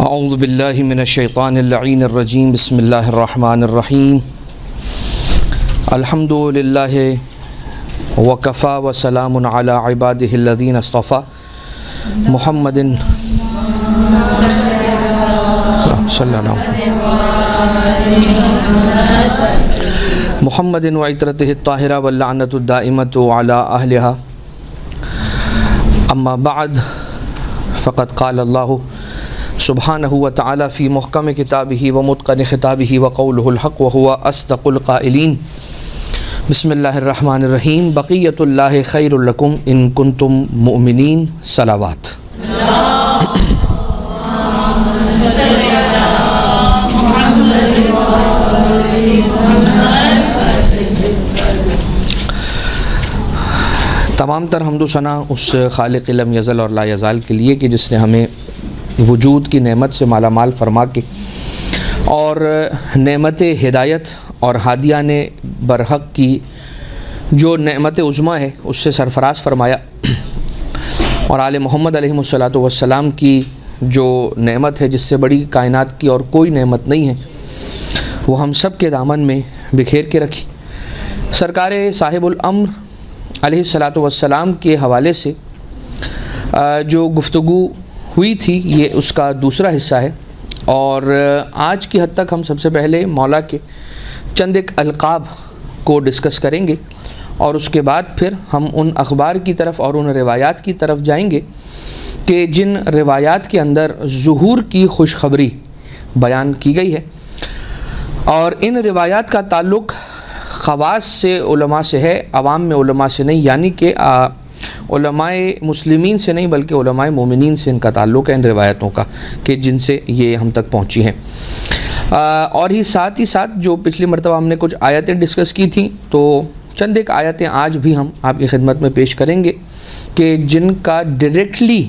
اعوذ باللہ من الشیطان اللعین الرجیم بسم اللہ الرحمن الرحیم الحمد للہ وکفا وسلام علی عبادہ الذین اصطفیٰ محمد صلی اللہ محمد وعطرتہ الطاہرہ واللعنۃ الدائمۃ علی اہلہا اما بعد فقد قال اللہ سبحانہ وتعالی فی محکم کتابہ ومتقن خطابہ وقولہ الحق وہو اصدق القائلین بسم اللہ الرحمن الرحیم بقیۃ اللہ خیر لکم ان کنتم مؤمنین صلوات۔ تمام تر حمد و ثنا اس خالق لم یزل اور لا یزال کے لیے کہ جس نے ہمیں وجود کی نعمت سے مالا مال فرما کے اور نعمت ہدایت اور ہادیان برحق کی جو نعمت عظمیٰ ہے اس سے سرفراز فرمایا، اور آل محمد علیہ الصلاۃ والسلام کی جو نعمت ہے جس سے بڑی کائنات کی اور کوئی نعمت نہیں ہے وہ ہم سب کے دامن میں بکھیر کے رکھی۔ سرکار صاحب الامر علیہ الصلاۃ والسلام کے حوالے سے جو گفتگو ہوئی تھی یہ اس کا دوسرا حصہ ہے، اور آج کی حد تک ہم سب سے پہلے مولا کے چند ایک القاب کو ڈسکس کریں گے، اور اس کے بعد پھر ہم ان اخبار کی طرف اور ان روایات کی طرف جائیں گے کہ جن روایات کے اندر ظہور کی خوشخبری بیان کی گئی ہے، اور ان روایات کا تعلق خواص سے علماء سے ہے، عوام میں علماء سے نہیں، یعنی کہ علماء مسلمین سے نہیں بلکہ علماء مومنین سے ان کا تعلق ہے، ان روایتوں کا کہ جن سے یہ ہم تک پہنچی ہیں۔ اور ہی ساتھ جو پچھلی مرتبہ ہم نے کچھ آیتیں ڈسکس کی تھیں تو چند ایک آیتیں آج بھی ہم آپ کی خدمت میں پیش کریں گے کہ جن کا ڈائریکٹلی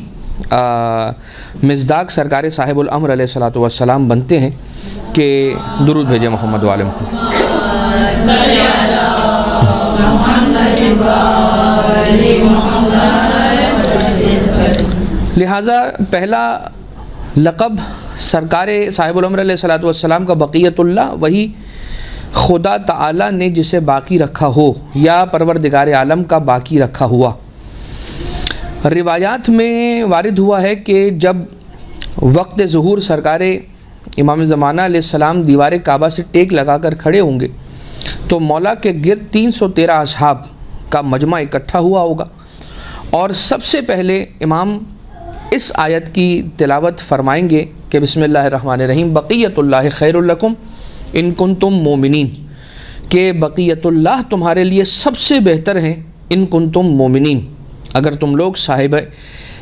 مصداق سرکار صاحب الامر علیہ الصلاۃ والسلام بنتے ہیں کہ درود بھیجے محمد وآل محمد۔ لہٰذا پہلا لقب سرکار صاحب الامر علیہ الصلاۃ والسلام کا بقیت اللہ، وہی خدا تعالی نے جسے باقی رکھا ہو یا پروردگار عالم کا باقی رکھا ہوا۔ روایات میں وارد ہوا ہے کہ جب وقت ظہور سرکار امام زمانہ علیہ السلام دیوار کعبہ سے ٹیک لگا کر کھڑے ہوں گے تو مولا کے گرد 313 اصحاب کا مجمع اکٹھا ہوا ہوگا، اور سب سے پہلے امام اس آیت کی تلاوت فرمائیں گے کہ بسم اللہ الرحمن الرحیم بقیت اللہ خیر لکم ان کنتم مومنین، کہ بقیت اللہ تمہارے لیے سب سے بہتر ہیں ان کنتم مومنین، اگر تم لوگ صاحب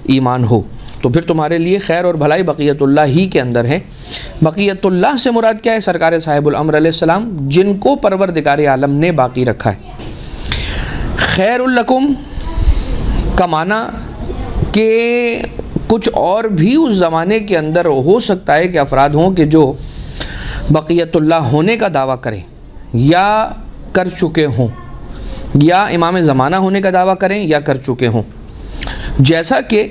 ایمان ہو تو پھر تمہارے لیے خیر اور بھلائی بقیت اللہ ہی کے اندر ہے۔ بقیت اللہ سے مراد کیا ہے؟ سرکار صاحب الامر علیہ السلام جن کو پروردگار عالم نے باقی رکھا ہے۔ خیر لکم کا معنی کہ کچھ اور بھی اس زمانے کے اندر ہو سکتا ہے کہ افراد ہوں کہ جو بقیت اللہ ہونے کا دعویٰ کریں یا کر چکے ہوں، یا امام زمانہ ہونے کا دعویٰ کریں یا کر چکے ہوں، جیسا کہ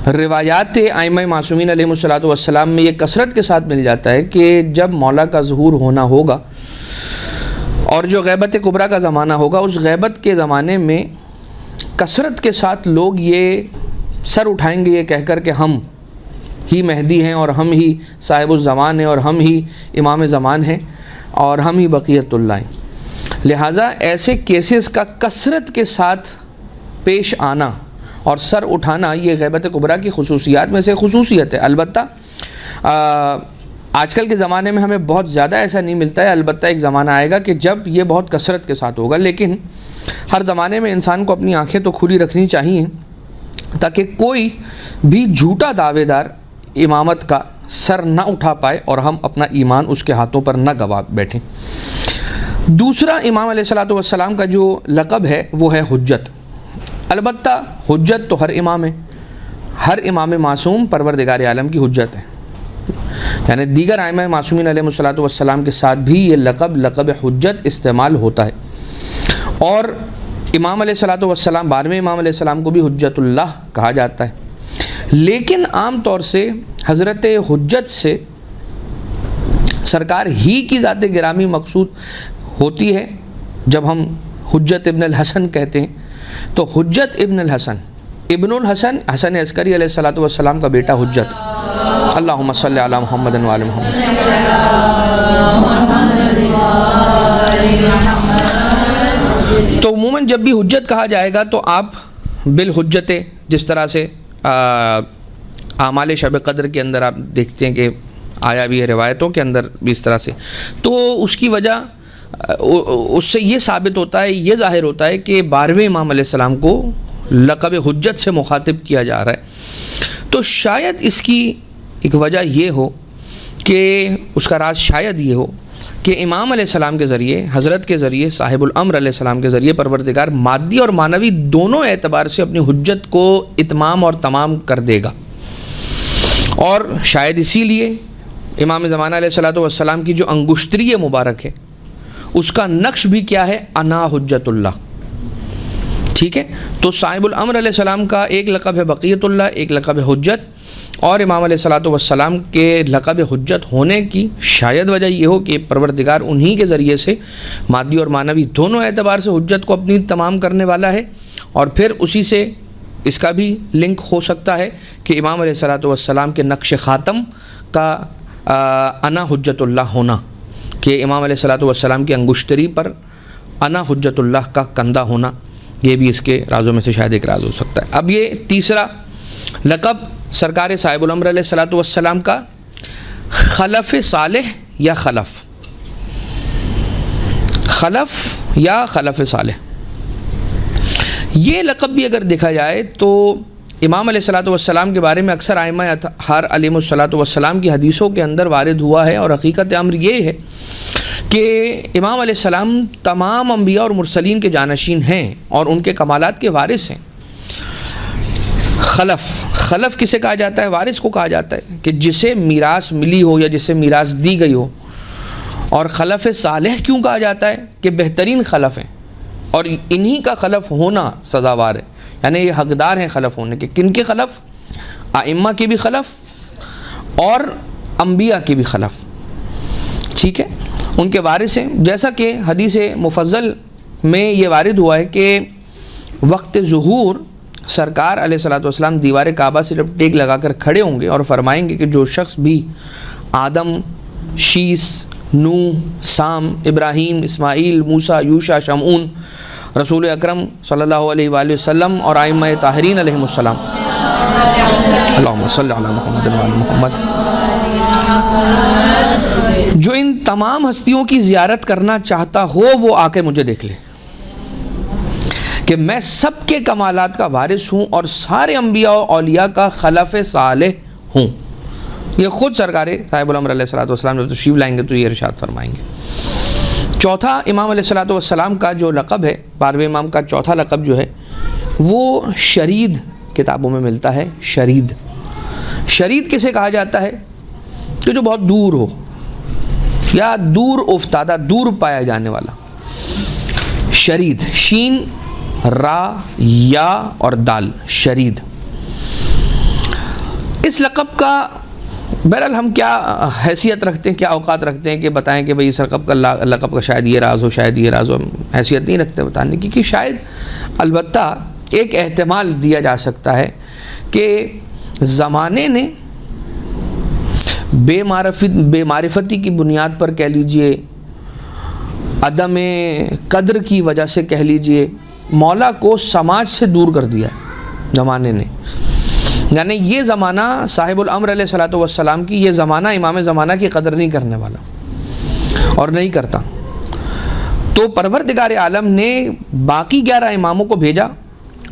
روایات ائمہ معصومین علیہ الصلاۃ والسلام میں یہ کثرت کے ساتھ مل جاتا ہے کہ جب مولا کا ظہور ہونا ہوگا اور جو غیبت کبریٰ کا زمانہ ہوگا، اس غیبت کے زمانے میں کثرت کے ساتھ لوگ یہ سر اٹھائیں گے یہ کہہ کر کہ ہم ہی مہدی ہیں اور ہم ہی صاحب الزمان ہیں اور ہم ہی امام زمان ہیں اور ہم ہی بقیت اللہ ہیں۔ لہٰذا ایسے کیسز کا کثرت کے ساتھ پیش آنا اور سر اٹھانا یہ غیبت کبریٰ کی خصوصیات میں سے خصوصیت ہے۔ البتہ آج کل کے زمانے میں ہمیں بہت زیادہ ایسا نہیں ملتا ہے، البتہ ایک زمانہ آئے گا کہ جب یہ بہت کثرت کے ساتھ ہوگا، لیکن ہر زمانے میں انسان کو اپنی آنکھیں تو کھلی رکھنی چاہیے تاکہ کوئی بھی جھوٹا دعوے دار امامت کا سر نہ اٹھا پائے اور ہم اپنا ایمان اس کے ہاتھوں پر نہ گوا بیٹھیں۔ دوسرا امام علیہ الصلاۃ والسلام کا جو لقب ہے وہ ہے حجت۔ البتہ حجت تو ہر امام ہے، ہر امام معصوم پروردگار عالم کی حجت ہے، یعنی دیگر ائمہ معصومین علیہ الصلاۃ والسلام کے ساتھ بھی یہ لقب حجت استعمال ہوتا ہے، اور امام علیہ الصلاۃ والسلام 12ویں امام علیہ السلام کو بھی حجت اللہ کہا جاتا ہے۔ لیکن عام طور سے حضرت حجت سے سرکار ہی کی ذات گرامی مقصود ہوتی ہے. جب ہم حجت ابن الحسن کہتے ہیں تو حجت ابن الحسن، ابن الحسن حسن عسکری علیہ الصلوۃ والسلام کا بیٹا حجت. اللہم صلی علی محمد و آل محمد. تو عموماً جب بھی حجت کہا جائے گا تو آپ بالحجت، جس طرح سے اعمال شب قدر کے اندر آپ دیکھتے ہیں کہ آیا بھی ہے، روایتوں کے اندر بھی اس طرح سے، تو اس کی وجہ اس سے یہ ثابت ہوتا ہے، یہ ظاہر ہوتا ہے کہ 12ویں امام علیہ السلام کو لقب حجت سے مخاطب کیا جا رہا ہے. تو شاید اس کی ایک وجہ یہ ہو کہ اس کا راز شاید یہ ہو کہ امام علیہ السلام کے ذریعے، حضرت کے ذریعے، صاحب الامر علیہ السلام کے ذریعے پروردگار مادی اور معنوی دونوں اعتبار سے اپنی حجت کو اتمام اور تمام کر دے گا. اور شاید اسی لیے امام زمانہ علیہ الصلوۃ والسلام کی جو انگشتری مبارک ہے اس کا نقش بھی کیا ہے؟ انا حجت اللہ. ٹھیک ہے، تو صاحب الامر علیہ السلام کا ایک لقب ہے بقیت اللہ، ایک لقب ہے حجت، اور امام علیہ الصلوۃ والسلام کے لقب حجت ہونے کی شاید وجہ یہ ہو کہ پروردگار انہی کے ذریعے سے مادی اور معنوی دونوں اعتبار سے حجت کو اپنی تمام کرنے والا ہے. اور پھر اسی سے اس کا بھی لنک ہو سکتا ہے کہ امام علیہ الصلوۃ والسلام کے نقش خاتم کا انا حجت اللہ ہونا، کہ امام علیہ الصلوۃ والسلام کی انگشتری پر انا حجت اللہ کا کندہ ہونا، یہ بھی اس کے رازوں میں سے شاید ایک راز ہو سکتا ہے. اب یہ تیسرا لقب سرکار صاحب الامر علیہ الصلوۃ والسلام کا خلف صالح یا خلف یا خلف صالح، یہ لقب بھی اگر دیکھا جائے تو امام علیہ الصلوۃ والسلام کے بارے میں اکثر ائمہ اطہار علیہم الصلوۃ والسلام کی حدیثوں کے اندر وارد ہوا ہے. اور حقیقت امر یہ ہے کہ امام علیہ السلام تمام انبیاء اور مرسلین کے جانشین ہیں اور ان کے کمالات کے وارث ہیں. خلف کسے کہا جاتا ہے؟ وارث کو کہا جاتا ہے کہ جسے میراث ملی ہو یا جسے میراث دی گئی ہو. اور خلف صالح کیوں کہا جاتا ہے؟ کہ بہترین خلف ہیں اور انہی کا خلف ہونا سزاوار ہے، یعنی یہ حقدار ہیں خلف ہونے کے. کن کے خلف؟ ائمہ کے بھی خلف اور انبیاء کے بھی خلف. ٹھیک ہے، ان کے وارث ہیں. جیسا کہ حدیث مفضل میں یہ وارد ہوا ہے کہ وقت ظہور سرکار علیہ الصلوۃ والسلام دیوار کعبہ سے جب ٹیک لگا کر کھڑے ہوں گے اور فرمائیں گے کہ جو شخص بھی آدم، شیس، نوح، سام، ابراہیم، اسماعیل، موسیٰ، یوشع، شمعون، رسول اکرم صلی اللہ علیہ وآلہ وسلم اور ائمہ طاہرین علیہم السلام، اللہم صلی علی محمد و آل محمد، جو ان تمام ہستیوں کی زیارت کرنا چاہتا ہو وہ آ کے مجھے دیکھ لے کہ میں سب کے کمالات کا وارث ہوں اور سارے انبیاء و اولیاء کا خلف صالح ہوں. یہ خود سرکار صاحب الامر علیہ الصلوۃ والسلام جب تشریف لائیں گے تو یہ ارشاد فرمائیں گے. چوتھا امام علیہ الصلوۃ والسلام کا جو لقب ہے، 12ویں امام کا چوتھا لقب جو ہے وہ شرید کتابوں میں ملتا ہے. شرید کسے کہا جاتا ہے؟ کہ جو بہت دور ہو یا دور افتادہ، دور پایا جانے والا. شرید، شین، را، یا اور دال، شرید. اس لقب کا بہرحال ہم کیا حیثیت رکھتے ہیں، کیا اوقات رکھتے ہیں کہ بتائیں کہ بھئی اس لقب کا شاید یہ راز ہو، شاید یہ راز ہو. ہم حیثیت نہیں رکھتے بتانے کی، کہ شاید البتہ ایک احتمال دیا جا سکتا ہے کہ زمانے نے بے معرفتی کی بنیاد پر کہہ لیجئے، عدم قدر کی وجہ سے کہہ لیجئے، مولا کو سماج سے دور کر دیا ہے زمانے نے. یعنی یہ زمانہ صاحب الامر علیہ الصلوۃ والسلام کی، یہ زمانہ امام زمانہ کی قدر نہیں کرنے والا اور نہیں کرتا. تو پروردگار عالم نے باقی 11 اماموں کو بھیجا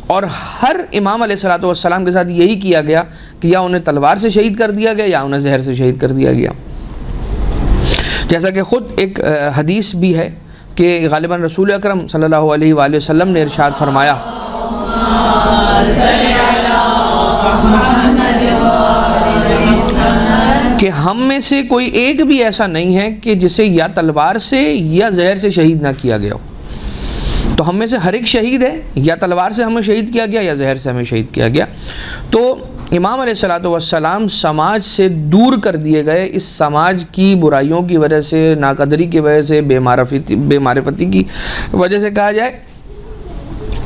اور ہر امام علیہ الصلوۃ والسلام کے ساتھ یہی کیا گیا کہ یا انہیں تلوار سے شہید کر دیا گیا یا انہیں زہر سے شہید کر دیا گیا. جیسا کہ خود ایک حدیث بھی ہے کہ غالباً رسول اکرم صلی اللہ علیہ وآلہ وسلم نے ارشاد فرمایا کہ ہم میں سے کوئی ایک بھی ایسا نہیں ہے کہ جسے یا تلوار سے یا زہر سے شہید نہ کیا گیا ہو. تو ہم میں سے ہر ایک شہید ہے، یا تلوار سے ہمیں شہید کیا گیا یا زہر سے ہمیں شہید کیا گیا. تو امام علیہ الصلوۃ والسلام سماج سے دور کر دیے گئے، اس سماج کی برائیوں کی وجہ سے، ناقدری کی وجہ سے، بے معرفتی کی وجہ سے کہا جائے،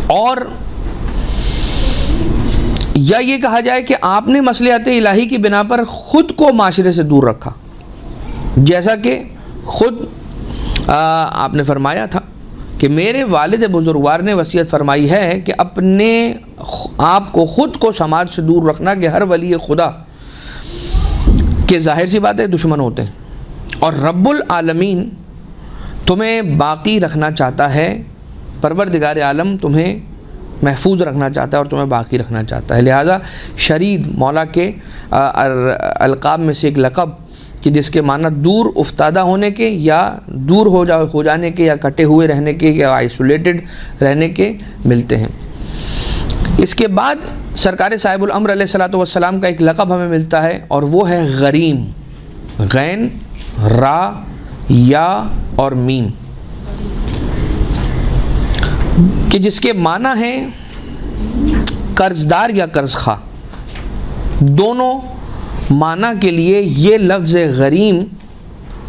اور یا یہ کہا جائے کہ آپ نے مصلحت الہی کی بنا پر خود کو معاشرے سے دور رکھا، جیسا کہ خود آپ نے فرمایا تھا کہ میرے والد بزرگوار نے وصیت فرمائی ہے کہ اپنے آپ کو خود کو سماج سے دور رکھنا، کہ ہر ولی خدا کے ظاہر سی بات ہے دشمن ہوتے ہیں، اور رب العالمین تمہیں باقی رکھنا چاہتا ہے، پروردگار عالم تمہیں محفوظ رکھنا چاہتا ہے اور تمہیں باقی رکھنا چاہتا ہے۔ لہٰذا شرید مولا کے القاب میں سے ایک لقب کہ جس کے معنی دور افتادہ ہونے کے، یا دور ہو جانے کے، یا کٹے ہوئے رہنے کے، یا آئسولیٹڈ رہنے کے ملتے ہیں۔ اس کے بعد سرکار صاحب الامر علیہ الصلوۃ والسلام کا ایک لقب ہمیں ملتا ہے، اور وہ ہے غریم، غین، را، یا اور میم، کہ جس کے معنی ہیں قرضدار یا قرض خواہ۔ دونوں معنی کے لیے یہ لفظ غریم،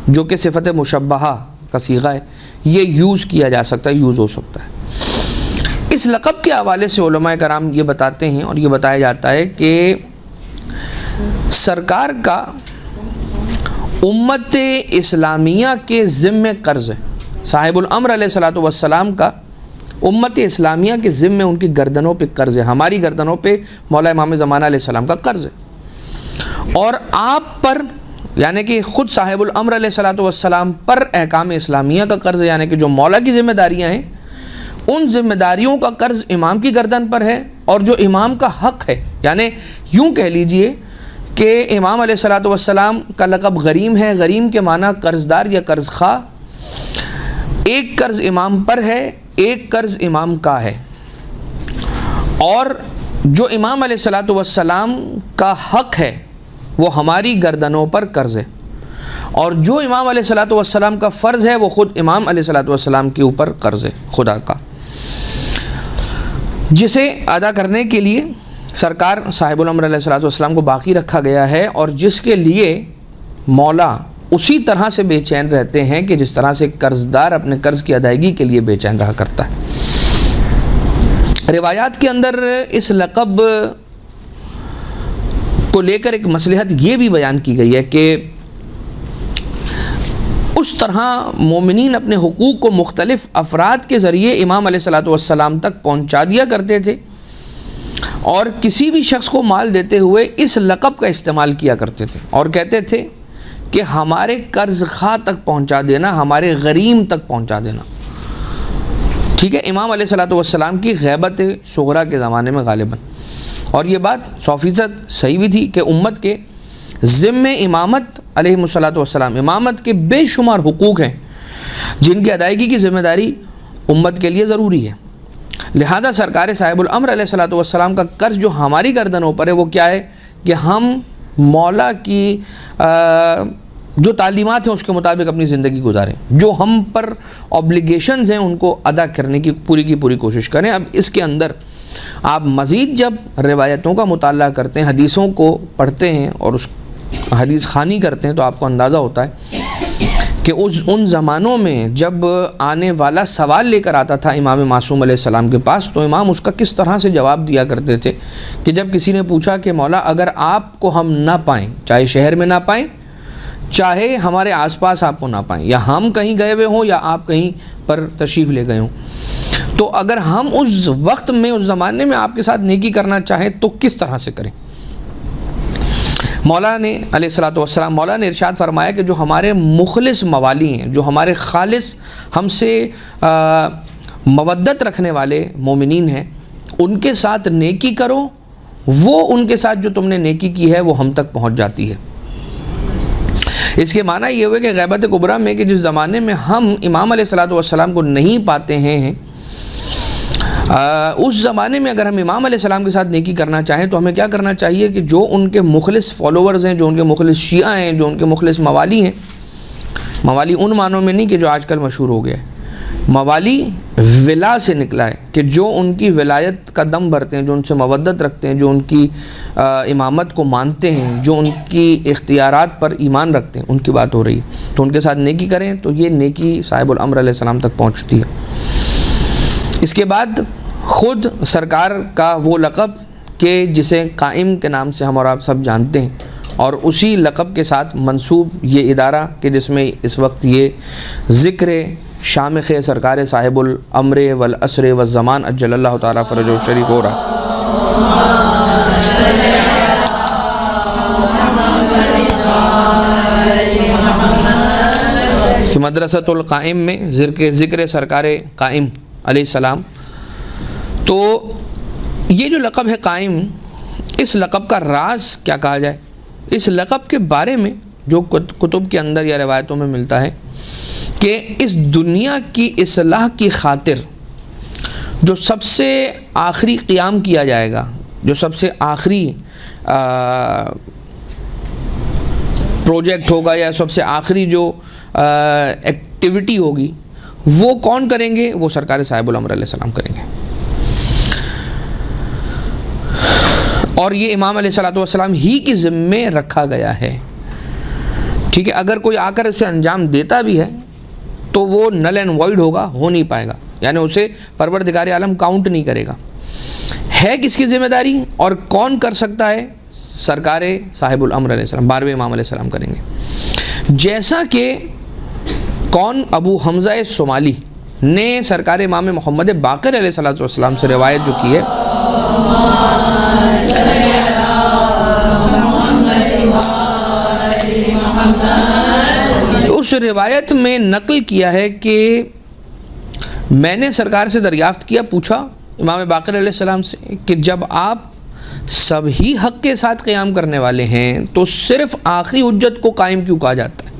جو کہ صفت مشبہہ کا صیغہ ہے، یہ یوز کیا جا سکتا ہے، یوز ہو سکتا ہے۔ اس لقب کے حوالے سے علماء کرام یہ بتاتے ہیں، اور یہ بتایا جاتا ہے کہ سرکار کا امت اسلامیہ کے ذمے قرض ہے، صاحب الامر علیہ الصلوۃ والسلام کا امت اسلامیہ کے ذمے ان کی گردنوں پہ قرض ہے، ہماری گردنوں پہ مولا امام زمانہ علیہ السلام کا قرض ہے، اور آپ پر یعنی کہ خود صاحب الامر علیہ الصلوۃ والسلام پر احکام اسلامیہ کا قرض ہے، یعنی کہ جو مولا کی ذمہ داریاں ہیں ان ذمہ داریوں کا قرض امام کی گردن پر ہے، اور جو امام کا حق ہے، یعنی یوں کہہ لیجئے کہ امام علیہ الصلوۃ والسلام کا لقب غریم ہے۔ غریم کے معنی قرضدار یا قرض خواہ، ایک قرض امام پر ہے، ایک قرض امام کا ہے، اور جو امام علیہ الصلوۃ والسلام کا حق ہے وہ ہماری گردنوں پر قرض ہے، اور جو امام علیہ الصلوۃ والسلام کا فرض ہے وہ خود امام علیہ الصلوۃ والسلام کے اوپر قرض ہے خدا کا، جسے ادا کرنے کے لیے سرکار صاحب الامر علیہ الصلوۃ والسلام کو باقی رکھا گیا ہے، اور جس کے لیے مولا اسی طرح سے بے چین رہتے ہیں کہ جس طرح سے قرضدار اپنے قرض کی ادائیگی کے لیے بے چین رہا کرتا ہے۔ روایات کے اندر اس لقب کو لے کر ایک مصلحت یہ بھی بیان کی گئی ہے کہ اس طرح مومنین اپنے حقوق کو مختلف افراد کے ذریعے امام علیہ الصلوۃ والسلام تک پہنچا دیا کرتے تھے، اور کسی بھی شخص کو مال دیتے ہوئے اس لقب کا استعمال کیا کرتے تھے، اور کہتے تھے کہ ہمارے قرض خواہ تک پہنچا دینا، ہمارے غریم تک پہنچا دینا۔ ٹھیک ہے، امام علیہ الصلوۃ والسلام کی غیبت صغریٰ کے زمانے میں غالباً، اور یہ بات 100% صحیح بھی تھی کہ امت کے ذمے امامت علیہ الصلوۃ والسلام، امامت کے بے شمار حقوق ہیں جن کی ادائیگی کی ذمہ داری امت کے لیے ضروری ہے۔ لہذا سرکار صاحب الامر علیہ الصلوۃ والسلام کا قرض جو ہماری گردنوں پر ہے وہ کیا ہے کہ ہم مولا کی جو تعلیمات ہیں اس کے مطابق اپنی زندگی گزاریں، جو ہم پر اوبلیگیشنز ہیں ان کو ادا کرنے کی پوری کوشش کریں۔ اب اس کے اندر آپ مزید جب روایتوں کا مطالعہ کرتے ہیں، حدیثوں کو پڑھتے ہیں اور اس حدیث خوانی کرتے ہیں، تو آپ کو اندازہ ہوتا ہے کہ ان زمانوں میں جب آنے والا سوال لے کر آتا تھا امام معصوم علیہ السلام کے پاس، تو امام اس کا کس طرح سے جواب دیا کرتے تھے کہ جب کسی نے پوچھا کہ مولا اگر آپ کو ہم نہ پائیں، چاہے شہر میں نہ پائیں، چاہے ہمارے آس پاس آپ کو نہ پائیں، یا ہم کہیں گئے ہوئے ہوں یا آپ کہیں پر تشریف لے گئے ہوں، تو اگر ہم اس وقت میں اس زمانے میں آپ کے ساتھ نیکی کرنا چاہیں تو کس طرح سے کریں؟ مولا نے علیہ الصلوۃ والسلام مولا نے ارشاد فرمایا کہ جو ہمارے مخلص موالی ہیں، جو ہمارے خالص ہم سے مودت رکھنے والے مومنین ہیں، ان کے ساتھ نیکی کرو، وہ ان کے ساتھ جو تم نے نیکی کی ہے وہ ہم تک پہنچ جاتی ہے۔ اس کے معنی یہ ہوئے کہ غیبت کبریٰ میں کہ جس زمانے میں ہم امام علیہ الصلوۃ والسلام کو نہیں پاتے ہیں، اس زمانے میں اگر ہم امام علیہ السلام کے ساتھ نیکی کرنا چاہیں تو ہمیں کیا کرنا چاہیے کہ جو ان کے مخلص فالوورز ہیں، جو ان کے مخلص شیعہ ہیں، جو ان کے مخلص موالی ہیں، موالی ان معنوں میں نہیں کہ جو آج کل مشہور ہو گیا ہے، موالی ولا سے نکلا ہے کہ جو ان کی ولایت کا دم بھرتے ہیں، جو ان سے مودت رکھتے ہیں، جو ان کی امامت کو مانتے ہیں، جو ان کی اختیارات پر ایمان رکھتے ہیں، ان کی بات ہو رہی ہے۔ تو ان کے ساتھ نیکی کریں تو یہ نیکی صاحب الامر علیہ السلام تک پہنچتی ہے۔ اس کے بعد خود سرکار کا وہ لقب کہ جسے قائم کے نام سے ہم اور آپ سب جانتے ہیں، اور اسی لقب کے ساتھ منسوب یہ ادارہ کہ جس میں اس وقت یہ ذکر شامخ سرکار صاحب الامر والعصر والزمان اجل اللہ تعالیٰ فرجہ شریف ہو رہا کہ مدرسۃ القائم میں ذکر سرکار قائم علیہ السلام۔ تو یہ جو لقب ہے قائم، اس لقب کا راز کیا کہا جائے؟ اس لقب کے بارے میں جو کتب کے اندر یا روایتوں میں ملتا ہے کہ اس دنیا کی اصلاح کی خاطر جو سب سے آخری قیام کیا جائے گا، جو سب سے آخری پروجیکٹ ہوگا یا سب سے آخری جو ایکٹیویٹی ہوگی، وہ کون کریں گے؟ وہ سرکار صاحب الامر علیہ السلام کریں گے۔ اور یہ امام علیہ السلام ہی کی ذمے رکھا گیا ہے، ٹھیک ہے۔ اگر کوئی آ کر اسے انجام دیتا بھی ہے تو وہ نل اینڈ وائڈ ہوگا، ہو نہیں پائے گا، یعنی اسے پروردگار عالم کاؤنٹ نہیں کرے گا۔ ہے کس کی ذمہ داری اور کون کر سکتا ہے؟ سرکار صاحب الامر علیہ السلام، 12ویں امام علیہ السلام کریں گے۔ جیسا کہ کون؟ ابو حمزہ صومالی نے سرکار امام محمد باقر علیہ السلام سے روایت جو کی ہے، اس روایت میں نقل کیا ہے کہ میں نے سرکار سے دریافت کیا، پوچھا امام باقر علیہ السلام سے کہ جب آپ سب ہی حق کے ساتھ قیام کرنے والے ہیں تو صرف آخری حجت کو قائم کیوں کہا جاتا ہے؟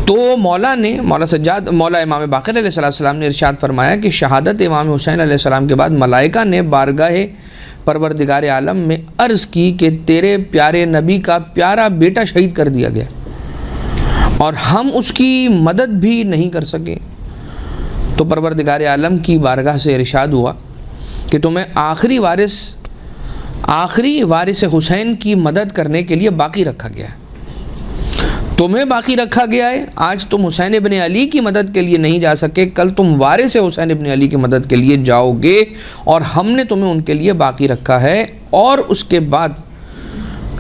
تو مولا امام باقر علیہ السلام نے ارشاد فرمایا کہ شہادت امام حسین علیہ السلام کے بعد ملائکہ نے بارگاہ پروردگار عالم میں عرض کی کہ تیرے پیارے نبی کا پیارا بیٹا شہید کر دیا گیا اور ہم اس کی مدد بھی نہیں کر سکے۔ تو پروردگار عالم کی بارگاہ سے ارشاد ہوا کہ تمہیں آخری وارث حسین کی مدد کرنے کے لیے باقی رکھا گیا ہے، تمہیں باقی رکھا گیا ہے۔ آج تم حسین ابن علی کی مدد کے لیے نہیں جا سکے، کل تم وارث حسین ابن علی کی مدد کے لیے جاؤ گے، اور ہم نے تمہیں ان کے لیے باقی رکھا ہے۔ اور اس کے بعد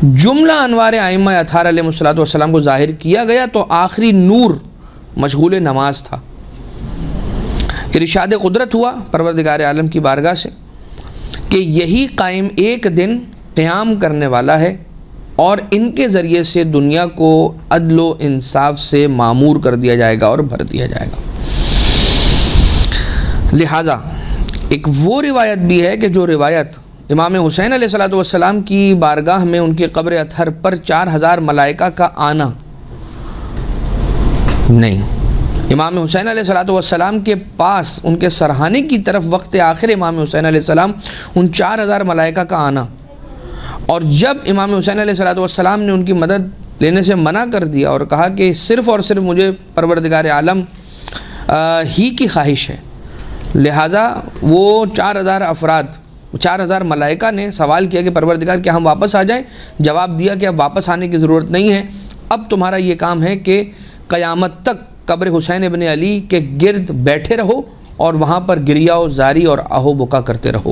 جملہ انوار ائمہ اطہار علیہ السلام کو ظاہر کیا گیا تو آخری نور مشغول نماز تھا۔ ارشاد قدرت ہوا پروردگار عالم کی بارگاہ سے کہ یہی قائم ایک دن قیام کرنے والا ہے اور ان کے ذریعے سے دنیا کو عدل و انصاف سے معمور کر دیا جائے گا اور بھر دیا جائے گا۔ لہٰذا ایک وہ روایت بھی ہے کہ جو روایت امام حسین علیہ السلام کی بارگاہ میں ان کی قبر اطہر پر 4000 ملائکہ کا آنا نہیں، امام حسین علیہ السلام کے پاس ان کے سرہانے کی طرف وقت آخر امام حسین علیہ السلام ان 4000 ملائکہ کا آنا، اور جب امام حسین علیہ السلام نے ان کی مدد لینے سے منع کر دیا اور کہا کہ صرف اور صرف مجھے پروردگار عالم ہی کی خواہش ہے، لہٰذا وہ 4000 ملائکہ نے سوال کیا کہ پروردگار کیا ہم واپس آ جائیں؟ جواب دیا کہ اب واپس آنے کی ضرورت نہیں ہے، اب تمہارا یہ کام ہے کہ قیامت تک قبر حسین ابن علی کے گرد بیٹھے رہو اور وہاں پر گریہ و زاری اور آہو بکا کرتے رہو۔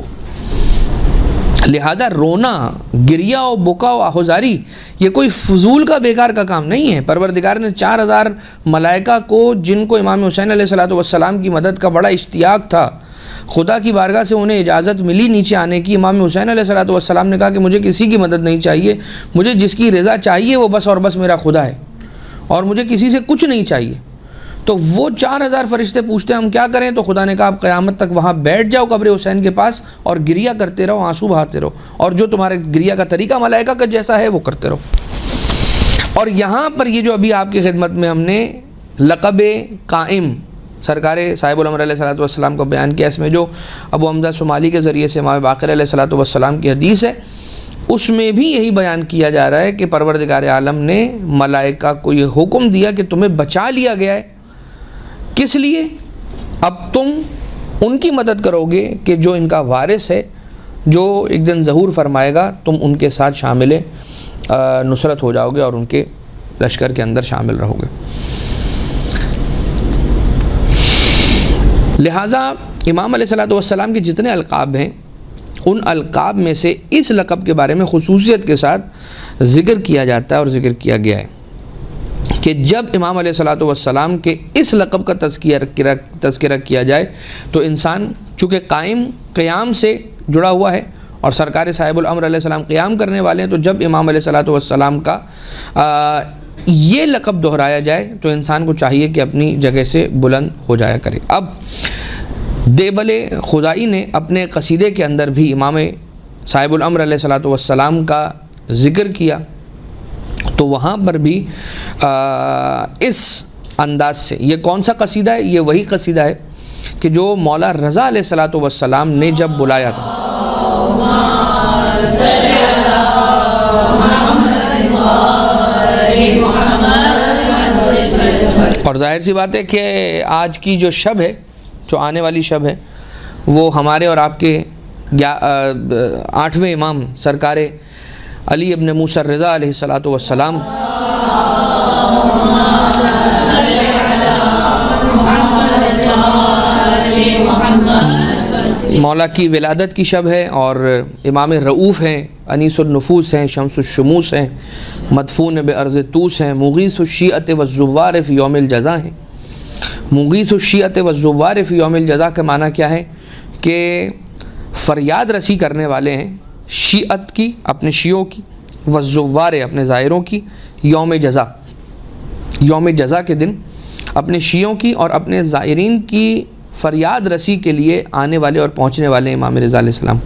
لہذا رونا، گریہ و بکا و آہو زاری یہ کوئی فضول کا بیکار کا کام نہیں ہے۔ پروردگار نے 4000 ملائکہ کو، جن کو امام حسین علیہ السلام کی مدد کا بڑا اشتیاق تھا، خدا کی بارگاہ سے انہیں اجازت ملی نیچے آنے کی، امام حسین علیہ السلام نے کہا کہ مجھے کسی کی مدد نہیں چاہیے، مجھے جس کی رضا چاہیے وہ بس اور بس میرا خدا ہے، اور مجھے کسی سے کچھ نہیں چاہیے۔ تو وہ 4000 فرشتے پوچھتے ہیں ہم کیا کریں؟ تو خدا نے کہا آپ قیامت تک وہاں بیٹھ جاؤ قبر حسین کے پاس اور گریہ کرتے رہو، آنسو بہاتے رہو، اور جو تمہارے گریہ کا طریقہ ملائکہ کا جیسا ہے وہ کرتے رہو۔ اور یہاں پر یہ جو ابھی آپ کی خدمت میں ہم نے لقب قائم سرکار صاحب الامر علیہ السلام کو بیان کیا، اس میں جو ابو حمزہ صومالی کے ذریعے سے امام باقر علیہ السلام کی حدیث ہے، اس میں بھی یہی بیان کیا جا رہا ہے کہ پروردگار عالم نے ملائکہ کو یہ حکم دیا کہ تمہیں بچا لیا گیا ہے۔ کس لیے؟ اب تم ان کی مدد کرو گے کہ جو ان کا وارث ہے، جو ایک دن ظہور فرمائے گا، تم ان کے ساتھ شامل نصرت ہو جاؤ گے اور ان کے لشکر کے اندر شامل رہو گے۔ لہٰذا امام علیہ الصلوۃ والسلام کے جتنے القاب ہیں، ان القاب میں سے اس لقب کے بارے میں خصوصیت کے ساتھ ذکر کیا جاتا ہے اور ذکر کیا گیا ہے کہ جب امام علیہ الصلوۃ والسلام کے اس لقب کا تذکرہ کیا جائے تو انسان چونکہ قیام سے جڑا ہوا ہے اور سرکار صاحب الامر علیہ السلام قیام کرنے والے ہیں، تو جب امام علیہ الصلوۃ والسلام کا یہ لقب دہرایا جائے تو انسان کو چاہیے کہ اپنی جگہ سے بلند ہو جایا کرے۔ اب دیبل خزائی نے اپنے قصیدے کے اندر بھی امام صاحب الامر علیہ الصلوۃ والسلام کا ذکر کیا، تو وہاں پر بھی اس انداز سے، یہ کون سا قصیدہ ہے؟ یہ وہی قصیدہ ہے کہ جو مولا رضا علیہ الصلوۃ والسلام نے جب بلایا تھا، اور ظاہر سی بات ہے کہ آج کی جو شب ہے، جو آنے والی شب ہے، وہ ہمارے اور آپ کے 8ویں امام سرکار علی ابن موسیٰ الرضا علیہ الصلوۃ والسلام مولا کی ولادت کی شب ہے، اور امام رؤوف ہیں، انیس النفوس ہیں، شمس الشموس ہیں، مدفون بارض طوس ہیں، مغیث الشیعۃ والزوار فی یوم الجزا ہیں۔ مغیث الشیعۃ والزوار فی یوم الجزا کا معنی کیا ہے کہ فریاد رسی کرنے والے ہیں شیعت کی، اپنے شیعوں کی، والزوار اپنے زائروں کی، یوم جزا کے دن اپنے شیعوں کی اور اپنے زائرین کی فریاد رسی کے لیے آنے والے اور پہنچنے والے امام رضا علیہ السلام۔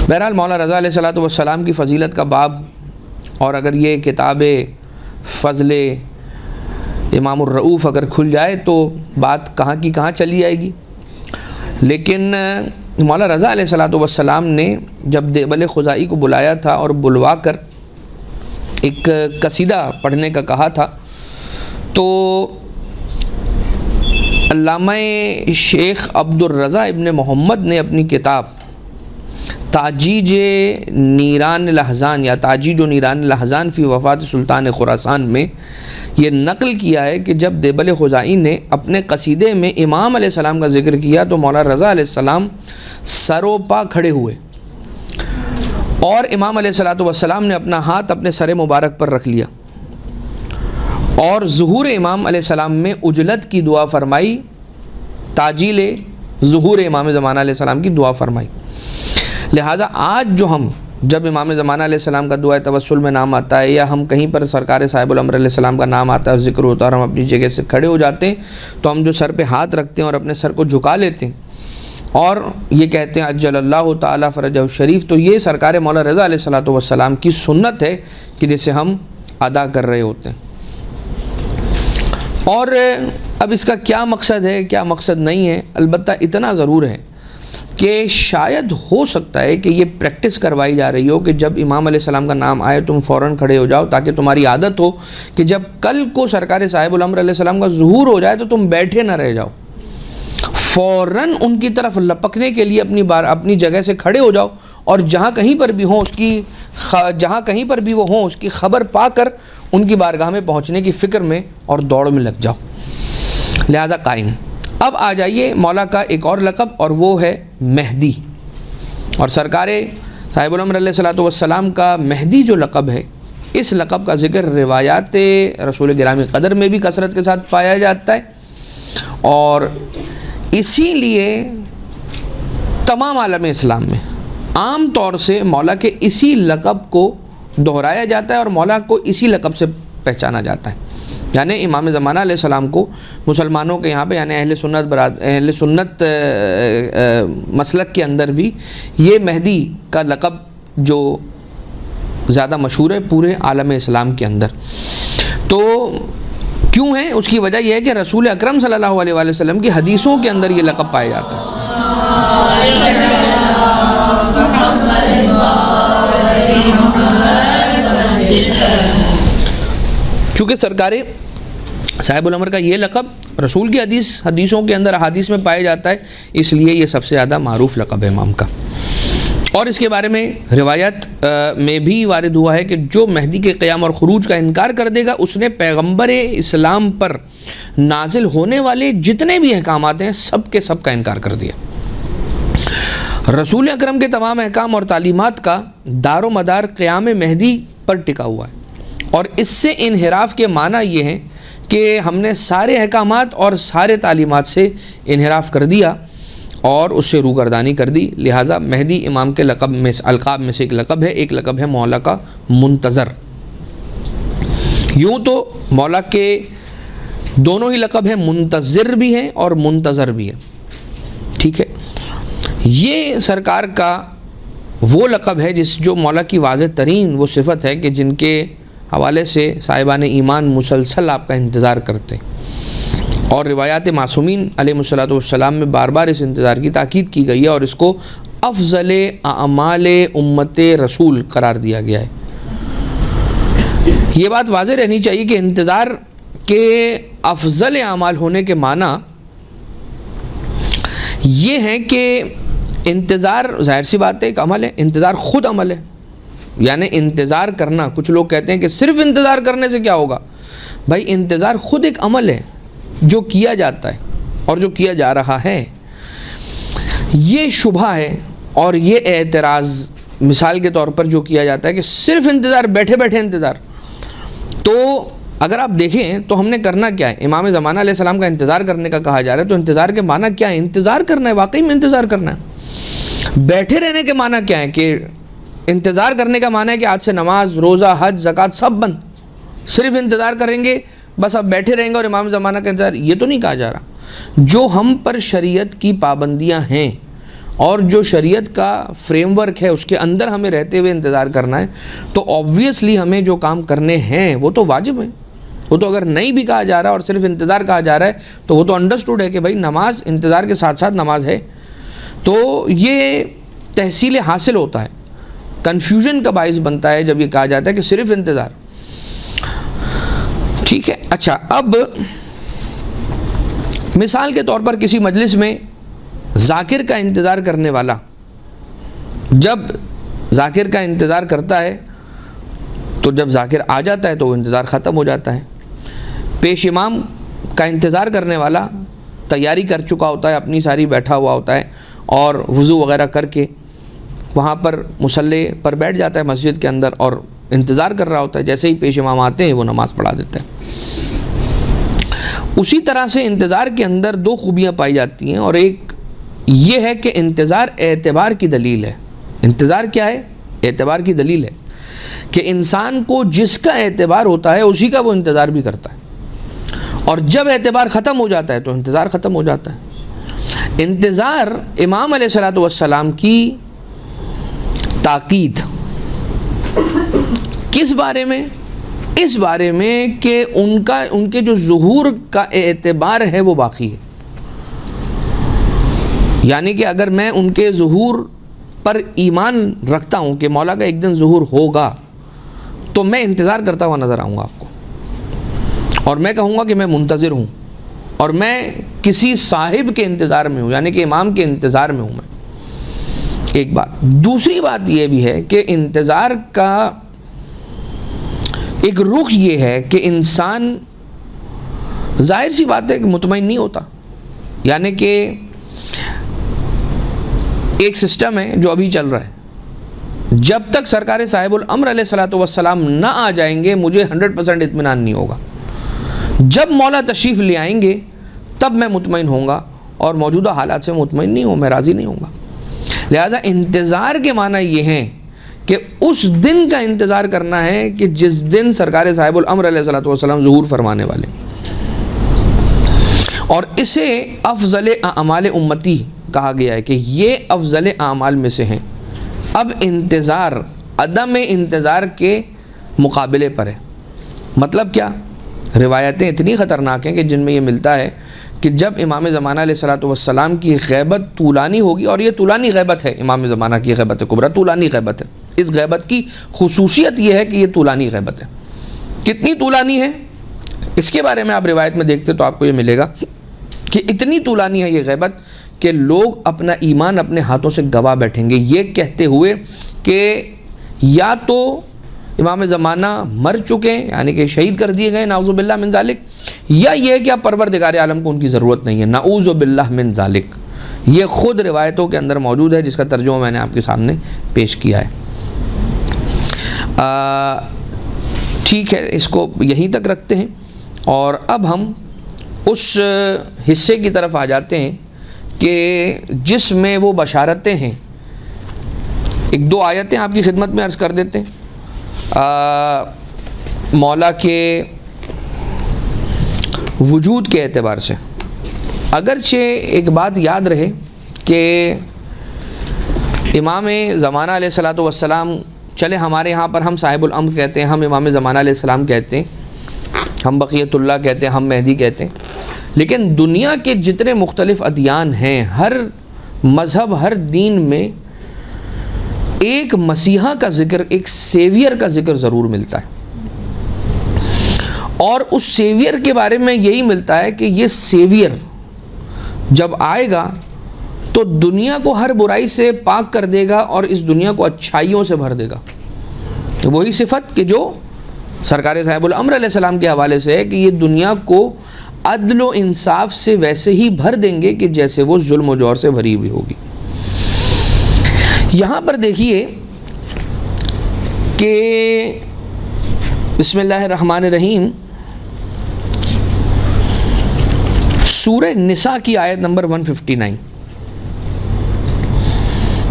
بہرحال مولا رضا علیہ الصلوۃ والسلام کی فضیلت کا باب، اور اگر یہ کتاب فضل امام الرؤوف اگر کھل جائے تو بات کہاں کی کہاں چلی جائے گی۔ لیکن مولا رضا علیہ الصلوۃ والسلام نے جب دیبل خزائی کو بلایا تھا اور بلوا کر ایک قصیدہ پڑھنے کا کہا تھا، تو علامہ شیخ عبد الرضا ابن محمد نے اپنی کتاب تاجیج نیران الاحزان یا تاجیج و نیران الاحزان فی وفات سلطان خراسان میں یہ نقل کیا ہے کہ جب دیبل خزائی نے اپنے قصیدے میں امام علیہ السلام کا ذکر کیا تو مولا رضا علیہ السلام سرو پا کھڑے ہوئے، اور امام علیہ الصلوۃ والسلام نے اپنا ہاتھ اپنے سر مبارک پر رکھ لیا اور ظہور امام علیہ السلام میں عجلت کی دعا فرمائی، تاجیل ظہور امام زمانہ علیہ السلام کی دعا فرمائی۔ لہٰذا آج جو ہم جب امام زمانہ علیہ السلام کا دعائے توسل میں نام آتا ہے، یا ہم کہیں پر سرکار صاحب الامر علیہ السلام کا نام آتا ہے اور ذکر ہوتا ہے اور ہم اپنی جگہ سے کھڑے ہو جاتے ہیں، تو ہم جو سر پہ ہاتھ رکھتے ہیں اور اپنے سر کو جھکا لیتے ہیں اور یہ کہتے ہیں عجل اللہ تعالیٰ فرجہ الشریف، تو یہ سرکار مولا رضا علیہ الصلوۃ والسلام کی سنت ہے کہ جسے ہم ادا کر رہے ہوتے ہیں۔ اور اب اس کا کیا مقصد ہے، کیا مقصد نہیں ہے، البتہ اتنا ضرور ہے کہ شاید ہو سکتا ہے کہ یہ پریکٹس کروائی جا رہی ہو کہ جب امام علیہ السلام کا نام آئے تم فوراً کھڑے ہو جاؤ، تاکہ تمہاری عادت ہو کہ جب کل کو سرکار صاحب الامر علیہ السلام کا ظہور ہو جائے تو تم بیٹھے نہ رہ جاؤ، فوراً ان کی طرف لپکنے کے لیے اپنی جگہ سے کھڑے ہو جاؤ، اور جہاں کہیں پر بھی وہ ہوں اس کی خبر پا کر ان کی بارگاہ میں پہنچنے کی فکر میں اور دوڑ میں لگ جاؤ۔ لہذا قائم۔ اب آ جائیے مولا کا ایک اور لقب، اور وہ ہے مہدی، اور سرکار صاحب الامر علیہ الصلوۃ والسلام کا مہدی جو لقب ہے، اس لقب کا ذکر روایات رسول گرامی قدر میں بھی کثرت کے ساتھ پایا جاتا ہے، اور اسی لیے تمام عالم اسلام میں عام طور سے مولا کے اسی لقب کو دہرایا جاتا ہے اور مولا کو اسی لقب سے پہچانا جاتا ہے۔ یعنی امام زمانہ علیہ السلام کو مسلمانوں کے یہاں پہ یعنی اہل سنت مسلک کے اندر بھی یہ مہدی کا لقب جو زیادہ مشہور ہے پورے عالم اسلام کے اندر۔ تو کیوں ہے؟ اس کی وجہ یہ ہے کہ رسول اکرم صلی اللہ علیہ وآلہ وسلم کی حدیثوں کے اندر یہ لقب پایا جاتا ہے۔ چونکہ سرکار صاحب الامر کا یہ لقب رسول کی حدیثوں کے اندر احادیث میں پایا جاتا ہے، اس لیے یہ سب سے زیادہ معروف لقب ہے امام کا۔ اور اس کے بارے میں روایت میں بھی وارد ہوا ہے کہ جو مہدی کے قیام اور خروج کا انکار کر دے گا اس نے پیغمبر اسلام پر نازل ہونے والے جتنے بھی احکامات ہیں سب کے سب کا انکار کر دیا۔ رسول اکرم کے تمام احکام اور تعلیمات کا دار و مدار قیام مہدی پر ٹکا ہوا ہے، اور اس سے انحراف کے معنی یہ ہیں کہ ہم نے سارے احکامات اور سارے تعلیمات سے انحراف کر دیا اور اس سے روگردانی کر دی۔ لہٰذا مہدی امام کے القاب میں سے ایک لقب ہے مولا کا منتظر۔ یوں تو مولا کے دونوں ہی لقب ہیں، منتظر بھی ہیں اور منتظر بھی ہیں، ٹھیک ہے۔ یہ سرکار کا وہ لقب ہے جو مولا کی واضح ترین وہ صفت ہے کہ جن کے حوالے سے صاحبان ایمان مسلسل آپ کا انتظار کرتے ہیں، اور روایات معصومین علیہ الصلوۃ والسلام میں بار بار اس انتظار کی تاکید کی گئی ہے اور اس کو افضل اعمال امت رسول قرار دیا گیا ہے۔ یہ بات واضح رہنی چاہیے کہ انتظار کے افضل اعمال ہونے کے معنی یہ ہیں کہ انتظار ظاہر سی بات ہے ایک عمل ہے، انتظار خود عمل ہے، یعنی انتظار کرنا۔ کچھ لوگ کہتے ہیں کہ صرف انتظار کرنے سے کیا ہوگا؟ بھائی انتظار خود ایک عمل ہے جو کیا جاتا ہے اور جو کیا جا رہا ہے۔ یہ شبہ ہے اور یہ اعتراض مثال کے طور پر جو کیا جاتا ہے کہ صرف انتظار، بیٹھے بیٹھے انتظار، تو اگر آپ دیکھیں تو ہم نے کرنا کیا ہے؟ امام زمانہ علیہ السلام کا انتظار کرنے کا کہا جا رہا ہے، تو انتظار کے معنی کیا ہے؟ انتظار کرنا ہے، واقعی میں انتظار کرنا ہے۔ بیٹھے رہنے کے معنی کیا ہے؟ کہ انتظار کرنے کا معنی ہے کہ آج سے نماز، روزہ، حج، زکوٰۃ سب بند، صرف انتظار کریں گے، بس اب بیٹھے رہیں گے اور امام زمانہ کا انتظار۔ یہ تو نہیں کہا جا رہا۔ جو ہم پر شریعت کی پابندیاں ہیں اور جو شریعت کا فریم ورک ہے اس کے اندر ہمیں رہتے ہوئے انتظار کرنا ہے، تو آبویسلی ہمیں جو کام کرنے ہیں وہ تو واجب ہیں۔ وہ تو اگر نہیں بھی کہا جا رہا اور صرف انتظار کہا جا رہا ہے تو وہ تو انڈرسٹوڈ ہے کہ بھائی نماز انتظار کے ساتھ ساتھ نماز ہے، تو یہ تحصیل حاصل ہوتا ہے۔ کنفیوژن کا باعث بنتا ہے جب یہ کہا جاتا ہے کہ صرف انتظار، ٹھیک ہے۔ اچھا، اب مثال کے طور پر کسی مجلس میں ذاکر کا انتظار کرنے والا جب ذاکر کا انتظار کرتا ہے تو جب ذاکر آ جاتا ہے تو وہ انتظار ختم ہو جاتا ہے۔ پیش امام کا انتظار کرنے والا تیاری کر چکا ہوتا ہے، اپنی ساری بیٹھا ہوا ہوتا ہے اور وضو وغیرہ کر کے وہاں پر مصلی پر بیٹھ جاتا ہے مسجد کے اندر اور انتظار کر رہا ہوتا ہے۔ جیسے ہی پیش امام آتے ہیں وہ نماز پڑھا دیتے ہیں۔ اسی طرح سے انتظار کے اندر دو خوبیاں پائی جاتی ہیں، اور ایک یہ ہے کہ انتظار اعتبار کی دلیل ہے۔ انتظار کیا ہے؟ اعتبار کی دلیل ہے کہ انسان کو جس کا اعتبار ہوتا ہے اسی کا وہ انتظار بھی کرتا ہے، اور جب اعتبار ختم ہو جاتا ہے تو انتظار ختم ہو جاتا ہے۔ انتظار امام علیہ الصلوۃ والسلام کی تاکید کس بارے میں؟ اس بارے میں کہ ان کے جو ظہور کا اعتبار ہے وہ باقی ہے، یعنی کہ اگر میں ان کے ظہور پر ایمان رکھتا ہوں کہ مولا کا ایک دن ظہور ہوگا تو میں انتظار کرتا ہوا نظر آؤں گا آپ کو، اور میں کہوں گا کہ میں منتظر ہوں اور میں کسی صاحب کے انتظار میں ہوں، یعنی کہ امام کے انتظار میں ہوں میں۔ ایک بات۔ دوسری بات یہ بھی ہے کہ انتظار کا ایک رخ یہ ہے کہ انسان ظاہر سی بات ہے کہ مطمئن نہیں ہوتا، یعنی کہ ایک سسٹم ہے جو ابھی چل رہا ہے، جب تک سرکار صاحب الامر علیہ الصلوۃ والسلام نہ آ جائیں گے مجھے 100% اطمینان نہیں ہوگا۔ جب مولا تشریف لے آئیں گے تب میں مطمئن ہوں گا، اور موجودہ حالات سے مطمئن نہیں ہوں، میں راضی نہیں ہوں گا۔ لہذا انتظار کے معنی یہ ہیں کہ اس دن کا انتظار کرنا ہے کہ جس دن سرکار صاحب الامر علیہ الصلوۃ والسلام ظہور فرمانے والے، اور اسے افضل اعمال امتی کہا گیا ہے کہ یہ افضل اعمال میں سے ہیں۔ اب انتظار عدم انتظار کے مقابلے پر ہے۔ مطلب کیا؟ روایتیں اتنی خطرناک ہیں کہ جن میں یہ ملتا ہے کہ جب امام زمانہ علیہ الصلوۃ والسلام کی غیبت طولانی ہوگی، اور یہ طولانی غیبت ہے، امام زمانہ کی غیبت کبریٰ طولانی غیبت ہے، اس غیبت کی خصوصیت یہ ہے کہ یہ طولانی غیبت ہے۔ کتنی طولانی ہے؟ اس کے بارے میں آپ روایت میں دیکھتے تو آپ کو یہ ملے گا کہ اتنی طولانی ہے یہ غیبت کہ لوگ اپنا ایمان اپنے ہاتھوں سے گوا بیٹھیں گے، یہ کہتے ہوئے کہ یا تو امام زمانہ مر چکے یعنی کہ شہید کر دیے گئے نعوذ باللہ من ذالک، یا یہ کہ اب پروردگار عالم کو ان کی ضرورت نہیں ہے نعوذ باللہ من ذالک۔ یہ خود روایتوں کے اندر موجود ہے جس کا ترجمہ میں نے آپ کے سامنے پیش کیا ہے۔ ٹھیک ہے، اس کو یہیں تک رکھتے ہیں اور اب ہم اس حصے کی طرف آ جاتے ہیں کہ جس میں وہ بشارتیں ہیں۔ ایک دو آیتیں آپ کی خدمت میں عرض کر دیتے ہیں مولا کے وجود کے اعتبار سے۔ اگرچہ ایک بات یاد رہے کہ امام زمانہ علیہ الصلاۃ والسلام، چلے ہمارے یہاں پر ہم صاحب الامر کہتے ہیں، ہم امام زمانہ علیہ السلام کہتے ہیں، ہم بقیت اللہ کہتے ہیں، ہم مہدی کہتے ہیں، لیکن دنیا کے جتنے مختلف ادیان ہیں، ہر مذہب ہر دین میں ایک مسیحا کا ذکر، ایک سیویئر کا ذکر ضرور ملتا ہے، اور اس سیویئر کے بارے میں یہی ملتا ہے کہ یہ سیویئر جب آئے گا تو دنیا کو ہر برائی سے پاک کر دے گا اور اس دنیا کو اچھائیوں سے بھر دے گا۔ وہی صفت کہ جو سرکار صاحب الامر علیہ السلام کے حوالے سے ہے کہ یہ دنیا کو عدل و انصاف سے ویسے ہی بھر دیں گے کہ جیسے وہ ظلم و جور سے بھری ہوئی ہوگی۔ یہاں پر دیکھیے کہ بسم اللہ الرحمن الرحیم سورہ نساء کی آیت نمبر 159،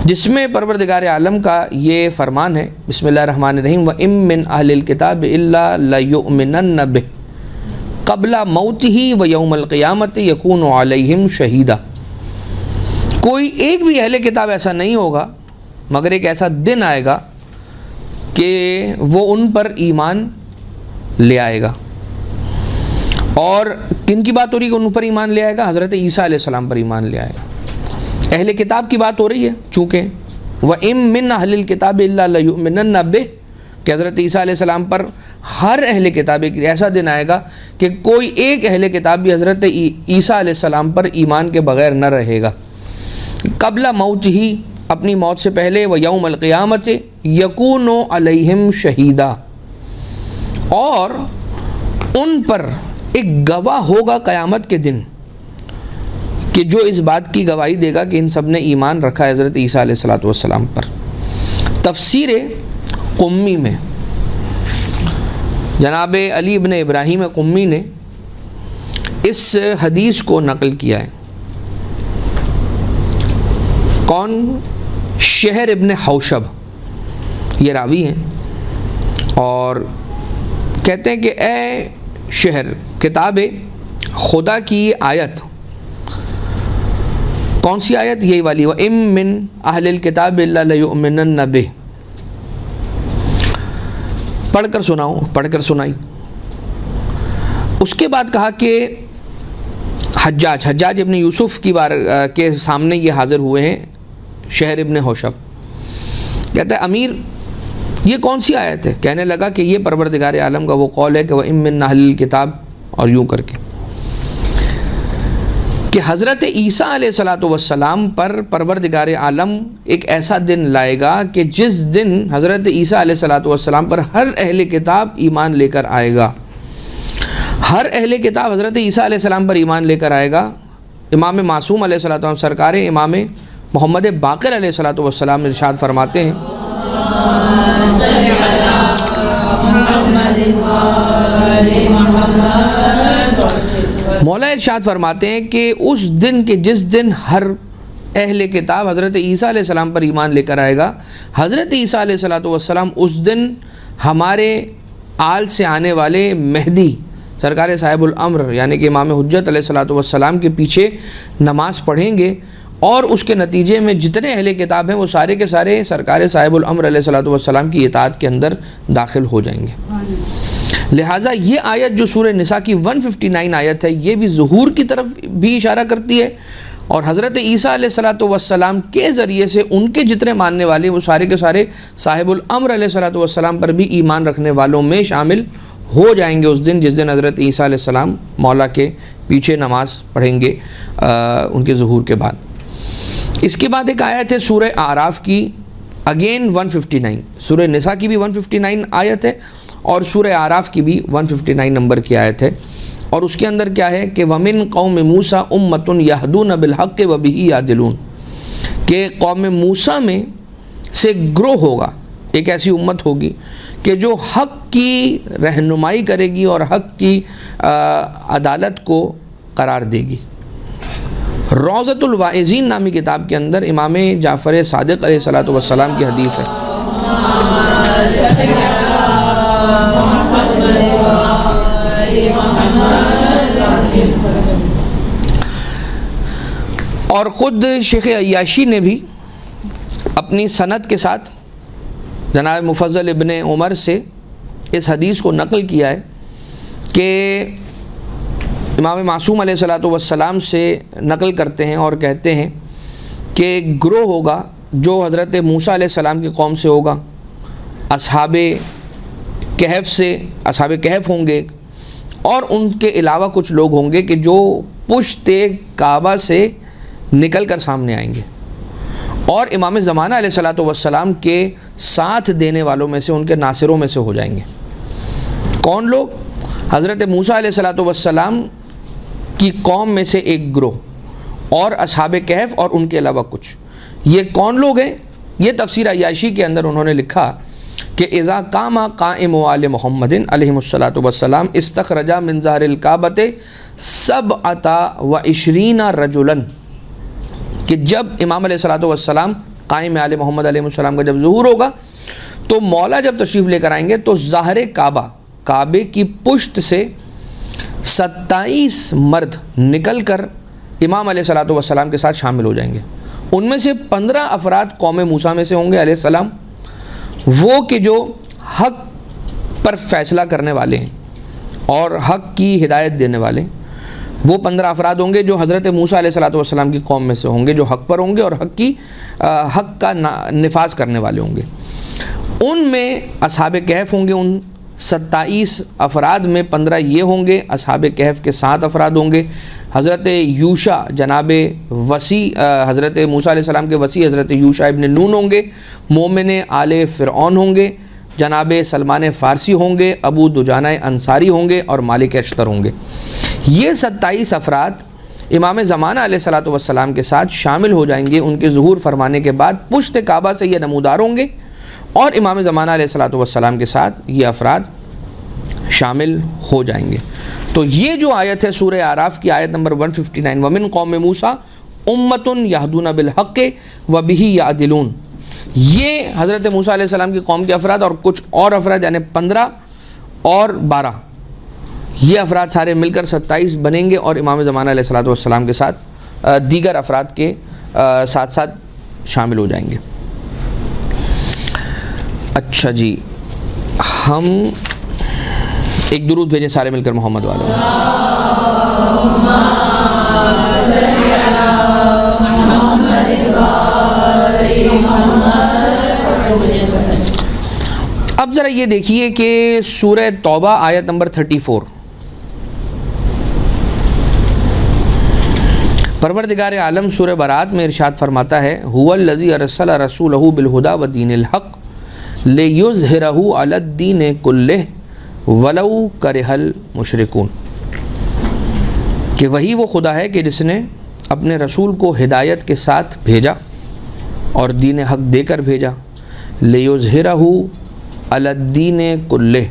جس میں پروردگار عالم کا یہ فرمان ہے، بسم اللہ الرحمن الرحیم وَإِن مِّنْ أَهْلِ الْكِتَابِ إِلَّا لَيُؤْمِنَنَّ بِهِ قَبْلَ مَوْتِهِ وَيَوْمَ الْقِيَامَةِ يَكُونُ عَلَيْهِمْ شَهِيدًا۔ کوئی ایک بھی اہل کتاب ایسا نہیں ہوگا مگر ایک ایسا دن آئے گا کہ وہ ان پر ایمان لے آئے گا۔ اور کن کی بات ہو رہی ہے کہ ان پر ایمان لے آئے گا؟ حضرت عیسیٰ علیہ السلام پر ایمان لے آئے گا۔ اہل کتاب کی بات ہو رہی ہے چونکہ وَإِن مِّنْ أَهْلِ الْكِتَابِ إِلَّا لَيُؤْمِنَنَّ بِهِ کہ حضرت عیسیٰ علیہ السلام پر ہر اہل کتاب ایک ایسا دن آئے گا کہ کوئی ایک اہل کتاب بھی حضرت عیسیٰ علیہ السلام پر ایمان کے بغیر نہ رہے گا۔ قبل موت ہی، اپنی موت سے پہلے، وَيَوْمَ الْقِيَامَةِ يَكُونُ عَلَيْهِمْ شَهِيدًا، اور ان پر ایک گواہ ہوگا قیامت کے دن کہ جو اس بات کی گواہی دے گا کہ ان سب نے ایمان رکھا ہے حضرت عیسیٰ علیہ السلام پر۔ تفسیر قمی میں جناب علی ابن ابراہیم قمی نے اس حدیث کو نقل کیا ہے۔ کون؟ شہر ابن حوشب یہ راوی ہیں، اور کہتے ہیں کہ اے شہر، کتاب خدا کی آیت، کون سی آیت؟ یہی والی وَإِن مِّنْ أَهْلِ الْكِتَابِ إِلَّا لَيُؤْمِنَنَّ بِهِ، پڑھ کر سنائی۔ اس کے بعد کہا کہ حجاج ابن یوسف کی کے سامنے یہ حاضر ہوئے ہیں شہر ابن حوشب، کہتا ہے امیر یہ کون سی آیت ہے؟ کہنے لگا کہ یہ پروردگار عالم کا وہ قول ہے کہ وَإِن مِّنْ أَهْلِ الْكِتَابِ، اور یوں کر کے کہ حضرت عیسیٰ علیہ السلام پر پروردگار عالم ایک ایسا دن لائے گا کہ جس دن حضرت عیسیٰ علیہ السلام پر ہر اہل کتاب ایمان لے کر آئے گا۔ ہر اہل کتاب حضرت عیسیٰ علیہ السلام پر ایمان لے کر آئے گا۔ امام معصوم علیہ السلام، سرکار امام محمد باقر علیہ السلام ارشاد فرماتے ہیں مولا ارشاد فرماتے ہیں کہ اس دن کے جس دن ہر اہل کتاب حضرت عیسیٰ علیہ السلام پر ایمان لے کر آئے گا، حضرت عیسیٰ علیہ السلام اس دن ہمارے آل سے آنے والے مہدی سرکار صاحب الامر یعنی کہ امام حجت علیہ السلام کے پیچھے نماز پڑھیں گے، اور اس کے نتیجے میں جتنے اہل کتاب ہیں وہ سارے کے سارے سرکار صاحب الامر علیہ السلام کی اطاعت کے اندر داخل ہو جائیں گے۔ لہٰذا یہ آیت جو سورہ نساء کی 159 آیت ہے، یہ بھی ظہور کی طرف بھی اشارہ کرتی ہے، اور حضرت عیسیٰ علیہ السلام کے ذریعے سے ان کے جتنے ماننے والے وہ سارے کے سارے صاحب الامر علیہ السلام پر بھی ایمان رکھنے والوں میں شامل ہو جائیں گے اس دن جس دن حضرت عیسیٰ علیہ السلام مولا کے پیچھے نماز پڑھیں گے ان کے ظہور کے بعد۔ اس کے بعد ایک آیت ہے سورہ اعراف کی، اگین 159، سورہ نساء کی بھی 159 آیت ہے اور سورہ اعراف کی بھی 159 نمبر کی آیت ہے، اور اس کے اندر کیا ہے کہ وَمِن قوم موسیٰ أُمَّةٌ يَهْدُونَ بِالْحَقِّ وَبِهِ يَعْدِلُونَ، کہ قوم موسیٰ میں سے گروہ ہوگا، ایک ایسی امت ہوگی کہ جو حق کی رہنمائی کرے گی اور حق کی عدالت کو قرار دے گی۔ روضۃ الواعظین نامی کتاب کے اندر امام جعفر صادق علیہ السلام کی حدیث ہے۔ اور خود شیخ عیاشی نے بھی اپنی سند کے ساتھ جناب مفضل ابن عمر سے اس حدیث کو نقل کیا ہے کہ امام معصوم علیہ السلام سے نقل کرتے ہیں اور کہتے ہیں کہ گروہ ہوگا جو حضرت موسیٰ علیہ السلام کی قوم سے ہوگا، اصحاب کہف ہوں گے، اور ان کے علاوہ کچھ لوگ ہوں گے کہ جو پشت کعبہ سے نکل کر سامنے آئیں گے اور امام زمانہ علیہ السلام کے ساتھ دینے والوں میں سے، ان کے ناصروں میں سے ہو جائیں گے۔ کون لوگ؟ حضرت موسیٰ علیہ السلام کی قوم میں سے ایک گروہ اور اصحاب کہف اور ان کے علاوہ کچھ۔ یہ کون لوگ ہیں؟ یہ تفسیر عیاشی کے اندر انہوں نے لکھا کہ اذا قام قائم آل محمد علیہ السلام استخرجا من ظہر الکعبۃ 27 رجلا، کہ جب امام علیہ السلام قائم آل محمد علیہ السلام کا جب ظہور ہوگا تو مولا جب تشریف لے کر آئیں گے تو ظاہر کعبے کی پشت سے 27 مرد نکل کر امام علیہ السلام کے ساتھ شامل ہو جائیں گے۔ ان میں سے 15 افراد قوم موسیٰ میں سے ہوں گے علیہ السلام، وہ کہ جو حق پر فیصلہ کرنے والے ہیں اور حق کی ہدایت دینے والے ہیں۔ وہ 15 افراد ہوں گے جو حضرت موسیٰ علیہ السلام کی قوم میں سے ہوں گے، جو حق پر ہوں گے اور حق کا نفاذ کرنے والے ہوں گے۔ ان میں اصحاب کہف ہوں گے، ان 27 افراد میں 15 یہ ہوں گے، اصحاب کہف کے 7 افراد ہوں گے، حضرت یوشع جناب وسیع حضرت موسیٰ علیہ السلام کے وسیع حضرت یوشع ابن نون ہوں گے، مومن آل فرعون ہوں گے، جناب سلمان فارسی ہوں گے، ابو دجانہ انصاری ہوں گے اور مالک اشتر ہوں گے۔ یہ 27 افراد امام زمانہ علیہ السلام کے ساتھ شامل ہو جائیں گے ان کے ظہور فرمانے کے بعد، پشت کعبہ سے یہ نمودار ہوں گے اور امام زمانہ علیہ السلام کے ساتھ یہ افراد شامل ہو جائیں گے۔ تو یہ جو آیت ہے سورہ اعراف کی آیت نمبر 159، وَمِن قوم موسیٰ أُمَّةٌ يَهْدُونَ بِالْحَقِّ وَبِهِ يَعْدِلُونَ، یہ حضرت موسیٰ علیہ السلام کی قوم کے افراد اور کچھ اور افراد یعنی 15 اور 12، یہ افراد سارے مل کر 27 بنیں گے اور امام زمانہ علیہ السلام کے ساتھ دیگر افراد کے ساتھ ساتھ شامل ہو جائیں گے۔ اچھا جی، ہم ایک درود بھیجیں سارے مل کر محمد والے۔ اب ذرا یہ دیکھیے کہ سورہ توبہ آیت نمبر 34، پروردگار عالم سورہ برات میں ارشاد فرماتا ہے هو الذی ارسل رسولہ بالہدی ودین الحق لیظہرہ علی الدین کلہ ولو کرہ المشرکون، کہ وہی وہ خدا ہے کہ جس نے اپنے رسول کو ہدایت کے ساتھ بھیجا اور دین حق دے کر بھیجا، لیظہرہ علی الدین کلہ،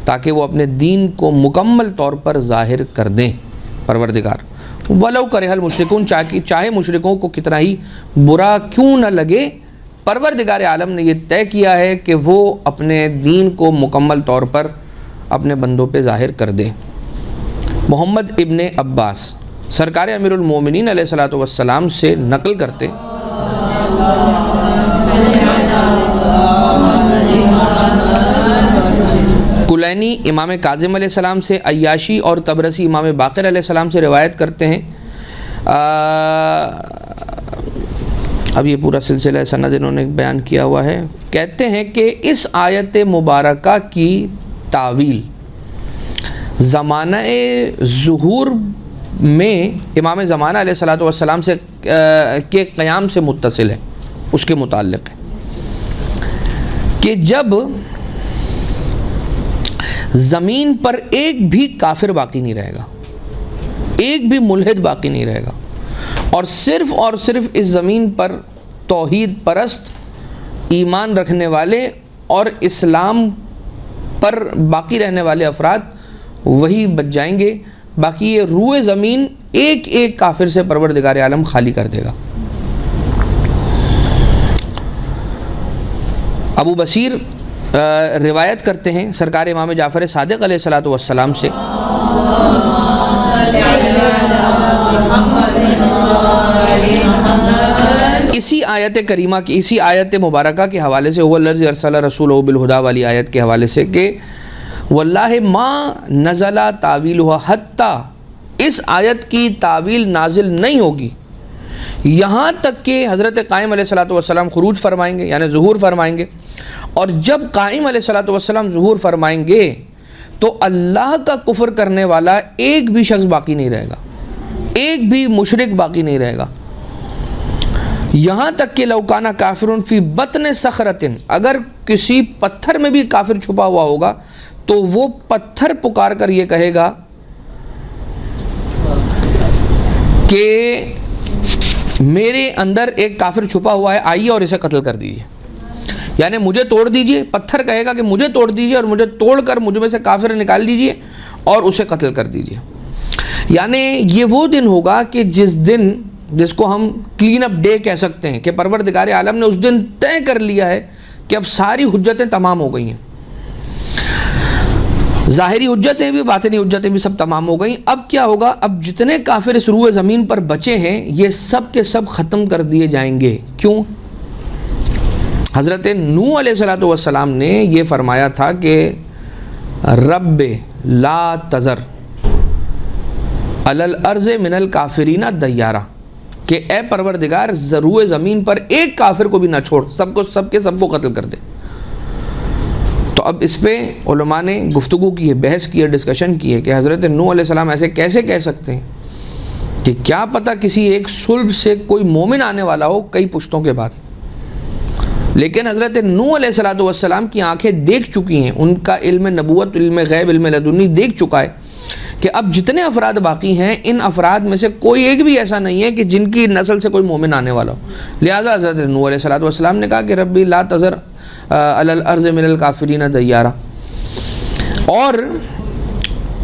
تاکہ وہ اپنے دین کو مکمل طور پر ظاہر کر دیں پروردگار، ولو کرہ المشرکون، چاہے مشرکوں کو کتنا ہی برا کیوں نہ لگے، پروردگار عالم نے یہ طے کیا ہے کہ وہ اپنے دین کو مکمل طور پر اپنے بندوں پہ ظاہر کر دیں۔ محمد ابن عباس سرکار امیر المومنین علیہ السلام سے نقل کرتے کلینی امام کاظم علیہ السلام سے، عیاشی اور طبرسی امام باقر علیہ السلام سے روایت کرتے ہیں۔ اب یہ پورا سلسلہ سند انہوں نے بیان کیا ہوا ہے۔ کہتے ہیں کہ اس آیت مبارکہ کی تعویل زمانہ ظہور میں امام زمانہ علیہ الصلوۃ والسلام سے کے قیام سے متصل ہے، اس کے متعلق ہے کہ جب زمین پر ایک بھی کافر باقی نہیں رہے گا، ایک بھی ملحد باقی نہیں رہے گا، اور صرف اس زمین پر توحید پرست، ایمان رکھنے والے اور اسلام پر باقی رہنے والے افراد وہی بچ جائیں گے، باقی یہ روئے زمین ایک ایک کافر سے پروردگار عالم خالی کر دے گا۔ ابو بصیر روایت کرتے ہیں سرکار امام جعفر صادق علیہ الصلوۃ والسلام سے اسی آیت کریمہ کی، اسی آیت مبارکہ کے حوالے سے، هو الذی ارسل رسولہ بالہدی والی آیت کے حوالے سے کہ واللہ ما نزل تعویلہ حتی، اس آیت کی تعویل نازل نہیں ہوگی یہاں تک کہ حضرت قائم علیہ الصلوۃ والسلام خروج فرمائیں گے، یعنی ظہور فرمائیں گے، اور جب قائم علیہ الصلوۃ والسلام ظہور فرمائیں گے تو اللہ کا کفر کرنے والا ایک بھی شخص باقی نہیں رہے گا، ایک بھی مشرک باقی نہیں رہے گا، یہاں تک کہ لو کان کافر فی بطن صخرۃ، اگر کسی پتھر میں بھی کافر چھپا ہوا ہوگا تو وہ پتھر پکار کر یہ کہے گا کہ میرے اندر ایک کافر چھپا ہوا ہے، آئیے اور اسے قتل کر دیجیے، یعنی مجھے توڑ دیجیے، پتھر کہے گا کہ مجھے توڑ دیجیے اور مجھے توڑ کر مجھ میں سے کافر نکال دیجیے اور اسے قتل کر دیجیے۔ یعنی یہ وہ دن ہوگا کہ جس کو ہم کلین اپ ڈے کہہ سکتے ہیں، کہ پروردگار عالم نے اس دن طے کر لیا ہے کہ اب ساری حجتیں تمام ہو گئی ہیں، ظاہری حجتیں بھی، باطنی حجتیں بھی سب تمام ہو گئیں۔ اب کیا ہوگا؟ اب جتنے کافر اس روئے زمین پر بچے ہیں یہ سب کے سب ختم کر دیے جائیں گے۔ کیوں؟ حضرت نوح علیہ الصلوۃ والسلام نے یہ فرمایا تھا کہ رب لا تذر علی الارض من الکافرین دیارہ، کہ اے پروردگار روئے زمین پر ایک کافر کو بھی نہ چھوڑ، سب کو قتل کر دے۔ تو اب اس پہ علماء نے گفتگو کی ہے، بحث کی ہے، ڈسکشن کی ہے کہ حضرت نوح علیہ السلام ایسے کیسے کہہ سکتے ہیں کہ کیا پتہ کسی ایک صلب سے کوئی مومن آنے والا ہو کئی پشتوں کے بعد۔ لیکن حضرت نوح علیہ الصلوۃ والسلام کی آنکھیں دیکھ چکی ہیں، ان کا علم نبوت، علم غیب، علم لدنی دیکھ چکا ہے کہ اب جتنے افراد باقی ہیں ان افراد میں سے کوئی ایک بھی ایسا نہیں ہے کہ جن کی نسل سے کوئی مومن آنے والا ہو۔ لہٰذا حضرت نوح علیہ الصلوۃ والسلام نے کہا کہ ربی لا تذر علی الارض من الکافرین دیارہ۔ اور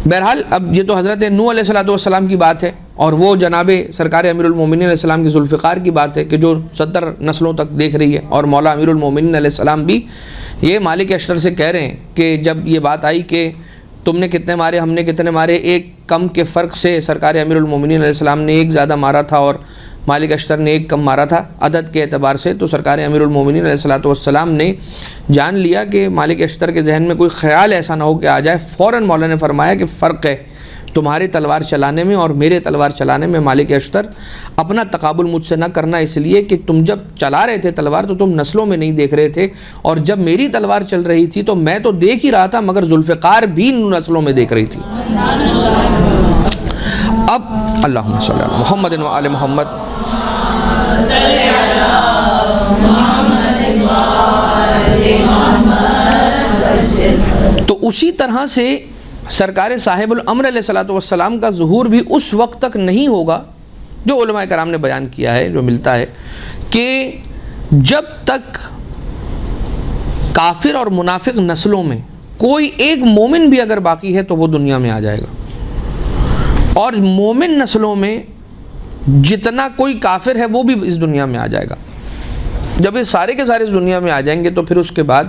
بہرحال اب یہ تو حضرت نوح علیہ الصلوۃ والسلام کی بات ہے، اور وہ جناب سرکار امیر المومنین علیہ السلام کی ذوالفقار کی بات ہے کہ جو 70 نسلوں تک دیکھ رہی ہے، اور مولا امیر المومنین علیہ السلام بھی یہ مالک اشتر سے کہہ رہے ہیں کہ جب یہ بات آئی کہ تم نے کتنے مارے، ہم نے کتنے مارے، ایک کم کے فرق سے سرکار امیر المومنین علیہ السلام نے ایک زیادہ مارا تھا اور مالک اشتر نے ایک کم مارا تھا عدد کے اعتبار سے، تو سرکار امیر المومنین علیہ الصلوۃ والسلام نے جان لیا کہ مالک اشتر کے ذہن میں کوئی خیال ایسا نہ ہو کہ آ جائے۔ فوراً مولا نے فرمایا کہ فرق ہے تمہاری تلوار چلانے میں اور میرے تلوار چلانے میں مالک اشتر، اپنا تقابل مجھ سے نہ کرنا، اس لیے کہ تم جب چلا رہے تھے تلوار تو تم نسلوں میں نہیں دیکھ رہے تھے، اور جب میری تلوار چل رہی تھی تو میں تو دیکھ ہی رہا تھا مگر ذوالفقار بھی نسلوں میں دیکھ رہی تھی۔ اب اللہم صلی علی محمد و آل محمد۔ تو اسی طرح سے سرکار صاحب الامر علیہ الصلوۃ والسلام کا ظہور بھی اس وقت تک نہیں ہوگا، جو علماء کرام نے بیان کیا ہے، جو ملتا ہے کہ جب تک کافر اور منافق نسلوں میں کوئی ایک مومن بھی اگر باقی ہے تو وہ دنیا میں آ جائے گا، اور مومن نسلوں میں جتنا کوئی کافر ہے وہ بھی اس دنیا میں آ جائے گا۔ جب یہ سارے کے سارے اس دنیا میں آ جائیں گے تو پھر اس کے بعد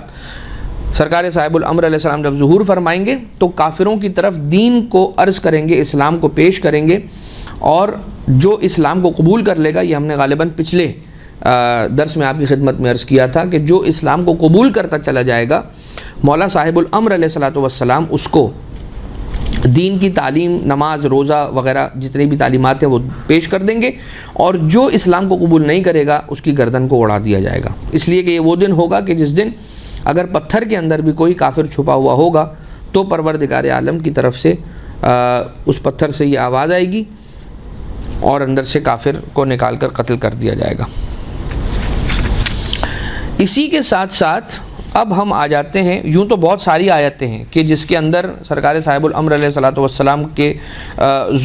سرکار صاحب الامر علیہ السلام جب ظہور فرمائیں گے تو کافروں کی طرف دین کو عرض کریں گے، اسلام کو پیش کریں گے، اور جو اسلام کو قبول کر لے گا، یہ ہم نے غالباً پچھلے درس میں آپ کی خدمت میں عرض کیا تھا کہ جو اسلام کو قبول کرتا چلا جائے گا، مولا صاحب الامر علیہ الصلوۃ والسلام اس کو دین کی تعلیم، نماز، روزہ وغیرہ جتنی بھی تعلیمات ہیں وہ پیش کر دیں گے، اور جو اسلام کو قبول نہیں کرے گا اس کی گردن کو اڑا دیا جائے گا۔ اس لیے کہ یہ وہ دن ہوگا کہ جس دن اگر پتھر کے اندر بھی کوئی کافر چھپا ہوا ہوگا تو پروردگار عالم کی طرف سے اس پتھر سے یہ آواز آئے گی اور اندر سے کافر کو نکال کر قتل کر دیا جائے گا۔ اسی کے ساتھ ساتھ اب ہم آ جاتے ہیں، یوں تو بہت ساری آیتیں ہیں کہ جس کے اندر سرکار صاحب الامر علیہ الصلوۃ والسلام کے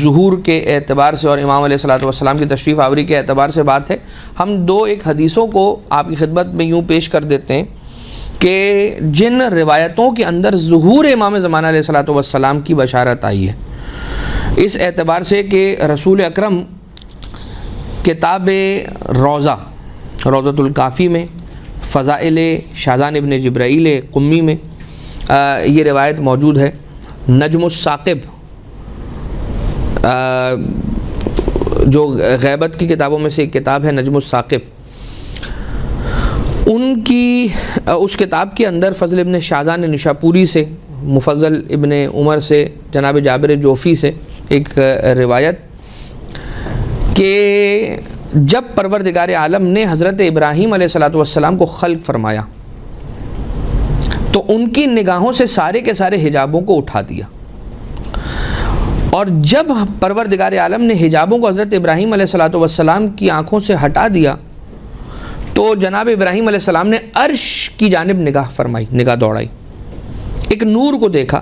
ظہور کے اعتبار سے اور امام علیہ الصلوۃ والسلام کی تشریف آوری کے اعتبار سے بات ہے۔ ہم دو ایک حدیثوں کو آپ کی خدمت میں یوں پیش کر دیتے ہیں کہ جن روایتوں کے اندر ظہور امام زمانہ علیہ الصلوۃ والسلام کی بشارت آئی ہے، اس اعتبار سے کہ رسول اکرم کتاب روضۃ الکافی میں، فضائل شاذان ابن جبرائیل قمی میں یہ روایت موجود ہے۔ نجم الثاقب جو غیبت کی کتابوں میں سے ایک کتاب ہے نجم الثاقب، ان کی اس کتاب کے اندر فضل ابن شاذان نشاپوری سے، مفضل ابن عمر سے، جناب جابر جوفی سے ایک روایت کہ جب پروردگار عالم نے حضرت ابراہیم علیہ الصلوۃ والسلام کو خلق فرمایا تو ان کی نگاہوں سے سارے کے سارے حجابوں کو اٹھا دیا، اور جب پروردگار عالم نے حجابوں کو حضرت ابراہیم علیہ الصلوۃ والسلام کی آنکھوں سے ہٹا دیا تو جناب ابراہیم علیہ السلام نے عرش کی جانب نگاہ دوڑائی، ایک نور کو دیکھا،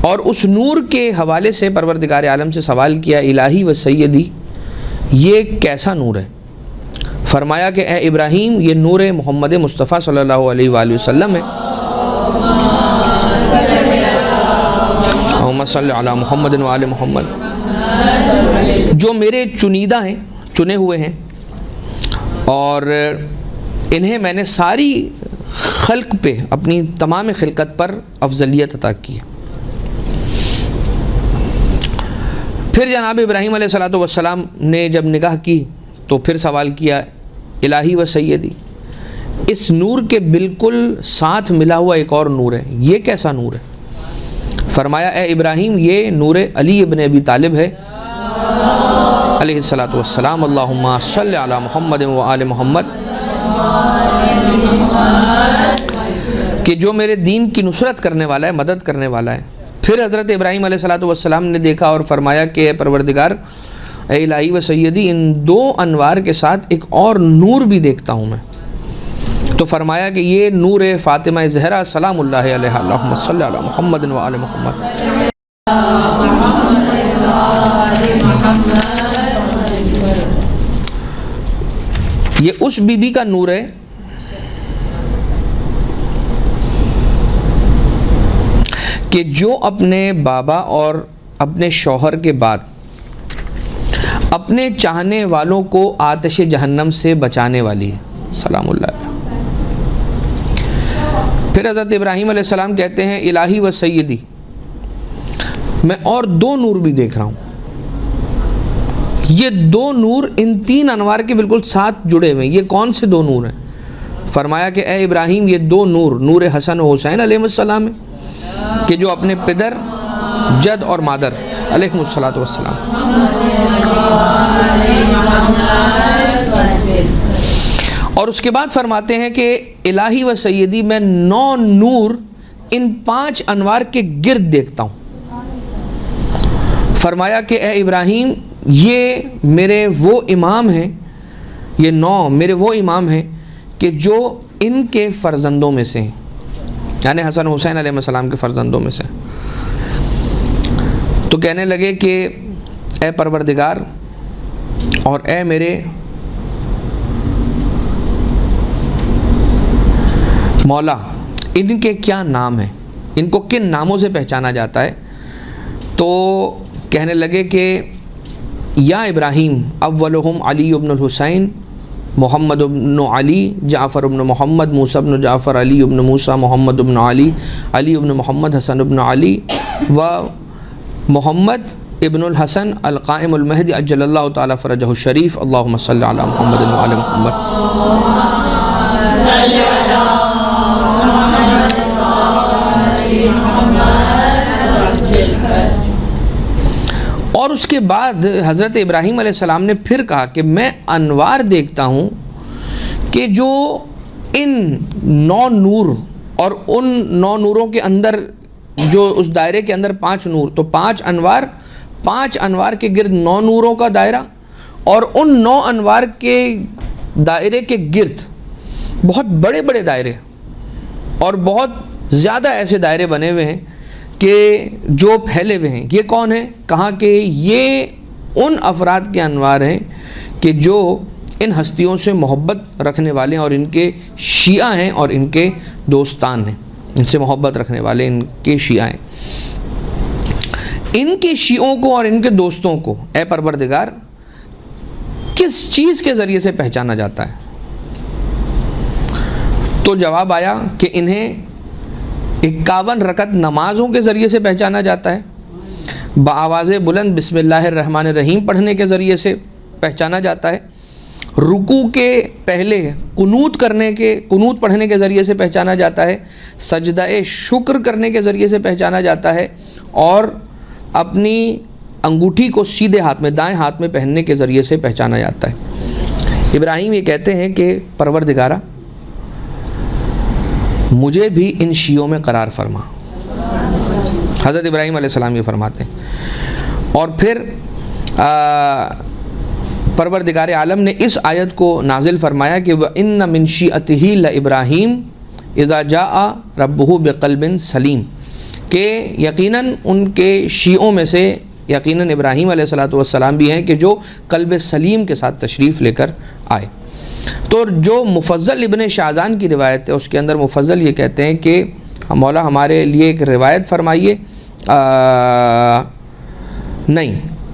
اور اس نور کے حوالے سے پروردگار عالم سے سوال کیا، الہی و سیدی یہ کیسا نور ہے؟ فرمایا کہ اے ابراہیم یہ نور محمد مصطفیٰ صلی اللہ علیہ وآلہ وسلم ہے۔ اللہم صلی علی محمد وآل محمد، جو میرے چنیدہ ہیں، چنے ہوئے ہیں، اور انہیں میں نے ساری خلق پہ، اپنی تمام خلقت پر افضلیت عطا کی ہے۔ پھر جناب ابراہیم علیہ الصلوۃ والسلام نے جب نگاہ کی تو پھر سوال کیا، الہی و سیدی اس نور کے بالکل ساتھ ملا ہوا ایک اور نور ہے، یہ کیسا نور ہے؟ فرمایا اے ابراہیم یہ نور علی ابن ابی طالب ہے علیہ الصلوۃ والسلام۔ اللہم صلی علی محمد وآل محمد، کہ جو میرے دین کی نصرت کرنے والا ہے، مدد کرنے والا ہے۔ پھر حضرت ابراہیم علیہ الصلوۃ والسلام نے دیکھا اور فرمایا کہ اے پروردگار، اے الہی و سیدی ان دو انوار کے ساتھ ایک اور نور بھی دیکھتا ہوں میں۔ تو فرمایا کہ یہ نور فاطمہ زہرا سلام اللہ علیہا، اللہم صلی علی محمد وآل محمد۔ یہ اس بی بی کا نور ہے کہ جو اپنے بابا اور اپنے شوہر کے بعد اپنے چاہنے والوں کو آتش جہنم سے بچانے والی ہے، سلام اللہ علیہ۔ پھر حضرت ابراہیم علیہ السلام کہتے ہیں الہی و سیدی میں اور دو نور بھی دیکھ رہا ہوں، یہ دو نور ان تین انوار کے بالکل ساتھ جڑے ہوئے ہیں، یہ کون سے دو نور ہیں؟ فرمایا کہ اے ابراہیم یہ دو نور، نور حسن و حسین علیہ السلام ہے کہ جو اپنے پدر، جد اور مادر علیہ الصلوۃ والسلام، اور اس کے بعد فرماتے ہیں کہ الہی و سیدی میں 9 نور ان 5 انوار کے گرد دیکھتا ہوں۔ فرمایا کہ اے ابراہیم یہ میرے وہ امام ہیں، یہ 9 میرے وہ امام ہیں کہ جو ان کے فرزندوں میں سے ہیں، یعنی حسن حسین علیہ السلام کے فرزندوں میں سے۔ تو کہنے لگے کہ اے پروردگار اور اے میرے مولا، ان کے کیا نام ہیں، ان کو کن ناموں سے پہچانا جاتا ہے؟ تو کہنے لگے کہ یا ابراہیم اولہم علی ابن الحسین، محمد ابن علی، جعفر ابن محمد، موسیٰ ابن جعفر، علی ابن موسیٰ، محمد ابن علی، علی ابن محمد، حسن ابن علی، و محمد ابن الحسن القائم المہدی عجل اللہ تعالی فرجہ الشریف۔ اللہم صلی علی محمد وآل محمد۔ اور اس کے بعد حضرت ابراہیم علیہ السلام نے پھر کہا کہ میں انوار دیکھتا ہوں کہ جو ان 9 نور اور ان 9 نوروں کے اندر جو اس دائرے کے اندر 5 نور، تو 5 انوار کے گرد 9 نوروں کا دائرہ، اور ان 9 انوار کے دائرے کے گرد بہت بڑے بڑے دائرے اور بہت زیادہ ایسے دائرے بنے ہوئے ہیں کہ جو پھیلے ہوئے ہیں۔ یہ کون ہیں؟ کہا کہ یہ ان افراد کے انوار ہیں کہ جو ان ہستیوں سے محبت رکھنے والے ہیں اور ان کے شیعہ ہیں اور ان کے دوستان ہیں، ان سے محبت رکھنے والے ان کے شیعہ ہیں۔ ان کے شیعوں کو اور ان کے دوستوں کو اے پروردگار کس چیز کے ذریعے سے پہچانا جاتا ہے؟ تو جواب آیا کہ انہیں 51 رکعت نمازوں کے ذریعے سے پہچانا جاتا ہے، بآواز بلند بسم اللہ الرحمن الرحیم پڑھنے کے ذریعے سے پہچانا جاتا ہے، رکوع کے پہلے قنوت پڑھنے کے ذریعے سے پہچانا جاتا ہے، سجدہ شکر کرنے کے ذریعے سے پہچانا جاتا ہے، اور اپنی انگوٹھی کو سیدھے ہاتھ میں، دائیں ہاتھ میں پہننے کے ذریعے سے پہچانا جاتا ہے۔ ابراہیم یہ کہتے ہیں کہ پروردگارہ مجھے بھی ان شیعوں میں قرار فرما۔ حضرت ابراہیم علیہ السلام یہ فرماتے ہیں، اور پھر پروردگار عالم نے اس آیت کو نازل فرمایا کہ وَإِنَّ مِن شِيعَتِهِ لَإِبْرَاهِيمَ إِذَا جَاءَ رَبُّهُ بِقَلْبٍ سلیم، کہ یقیناً ان کے شیعوں میں سے یقیناً ابراہیم علیہ السلام بھی ہیں کہ جو قلب سلیم کے ساتھ تشریف لے کر آئے۔ تو جو مفضل ابن شاذان کی روایت ہے اس کے اندر مفضل یہ کہتے ہیں کہ مولا ہمارے لیے ایک روایت فرمائیے، نہیں،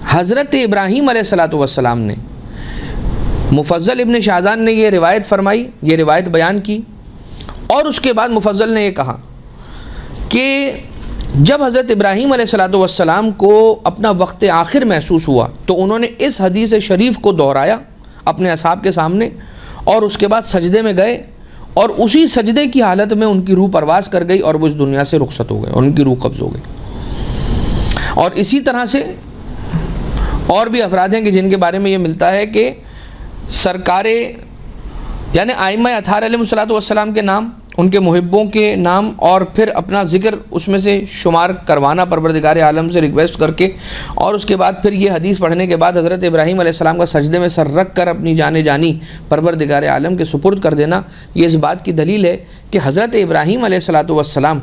حضرت ابراہیم علیہ السلام نے، مفضل ابن شاذان نے یہ روایت فرمائی، یہ روایت بیان کی، اور اس کے بعد مفضل نے یہ کہا کہ جب حضرت ابراہیم علیہ السلام کو اپنا وقت آخر محسوس ہوا تو انہوں نے اس حدیث شریف کو دہرایا اپنے اصحاب کے سامنے، اور اس کے بعد سجدے میں گئے، اور اسی سجدے کی حالت میں ان کی روح پرواز کر گئی اور وہ اس دنیا سے رخصت ہو گئے، ان کی روح قبض ہو گئی۔ اور اسی طرح سے اور بھی افراد ہیں کہ جن کے بارے میں یہ ملتا ہے کہ سرکار یعنی ائمہ اطہار علیہ السلام کے نام، ان کے محبوں کے نام، اور پھر اپنا ذکر اس میں سے شمار کروانا پروردگار عالم سے ریکویسٹ کر کے، اور اس کے بعد پھر یہ حدیث پڑھنے کے بعد حضرت ابراہیم علیہ السلام کا سجدے میں سر رکھ کر اپنی جانی پروردگار عالم کے سپرد کر دینا، یہ اس بات کی دلیل ہے کہ حضرت ابراہیم علیہ السلام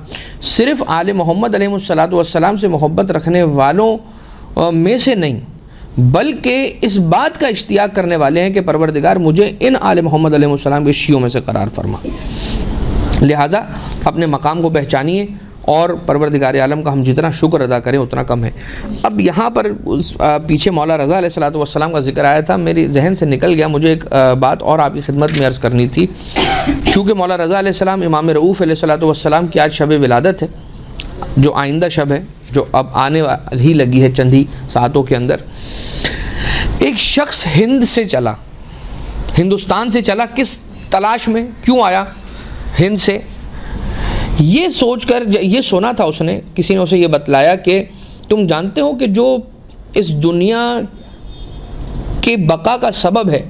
صرف آل محمد علیہ السلام سے محبت رکھنے والوں میں سے نہیں، بلکہ اس بات کا اشتیاق کرنے والے ہیں کہ پروردگار مجھے ان آل محمد علیہ السلام کے شیعوں میں سے قرار فرما۔ لہٰذا اپنے مقام کو پہچانیے، اور پروردگار عالم کا ہم جتنا شکر ادا کریں اتنا کم ہے۔ اب یہاں پر پیچھے مولا رضا علیہ السلام کا ذکر آیا تھا، میری ذہن سے نکل گیا، مجھے ایک بات اور آپ کی خدمت میں عرض کرنی تھی۔ چونکہ مولا رضا علیہ السلام امام رؤوف علیہ السلام کی آج شب ولادت ہے، جو آئندہ شب ہے، جو اب آنے ہی لگی ہے چند ہی ساعتوں کے اندر۔ ایک شخص ہند سے چلا، ہندوستان سے چلا، کس تلاش میں، کیوں آیا ہند سے؟ یہ سوچ کر، یہ سنا تھا اس نے، کسی نے اسے یہ بتلایا کہ تم جانتے ہو کہ جو اس دنیا کے بقا کا سبب ہے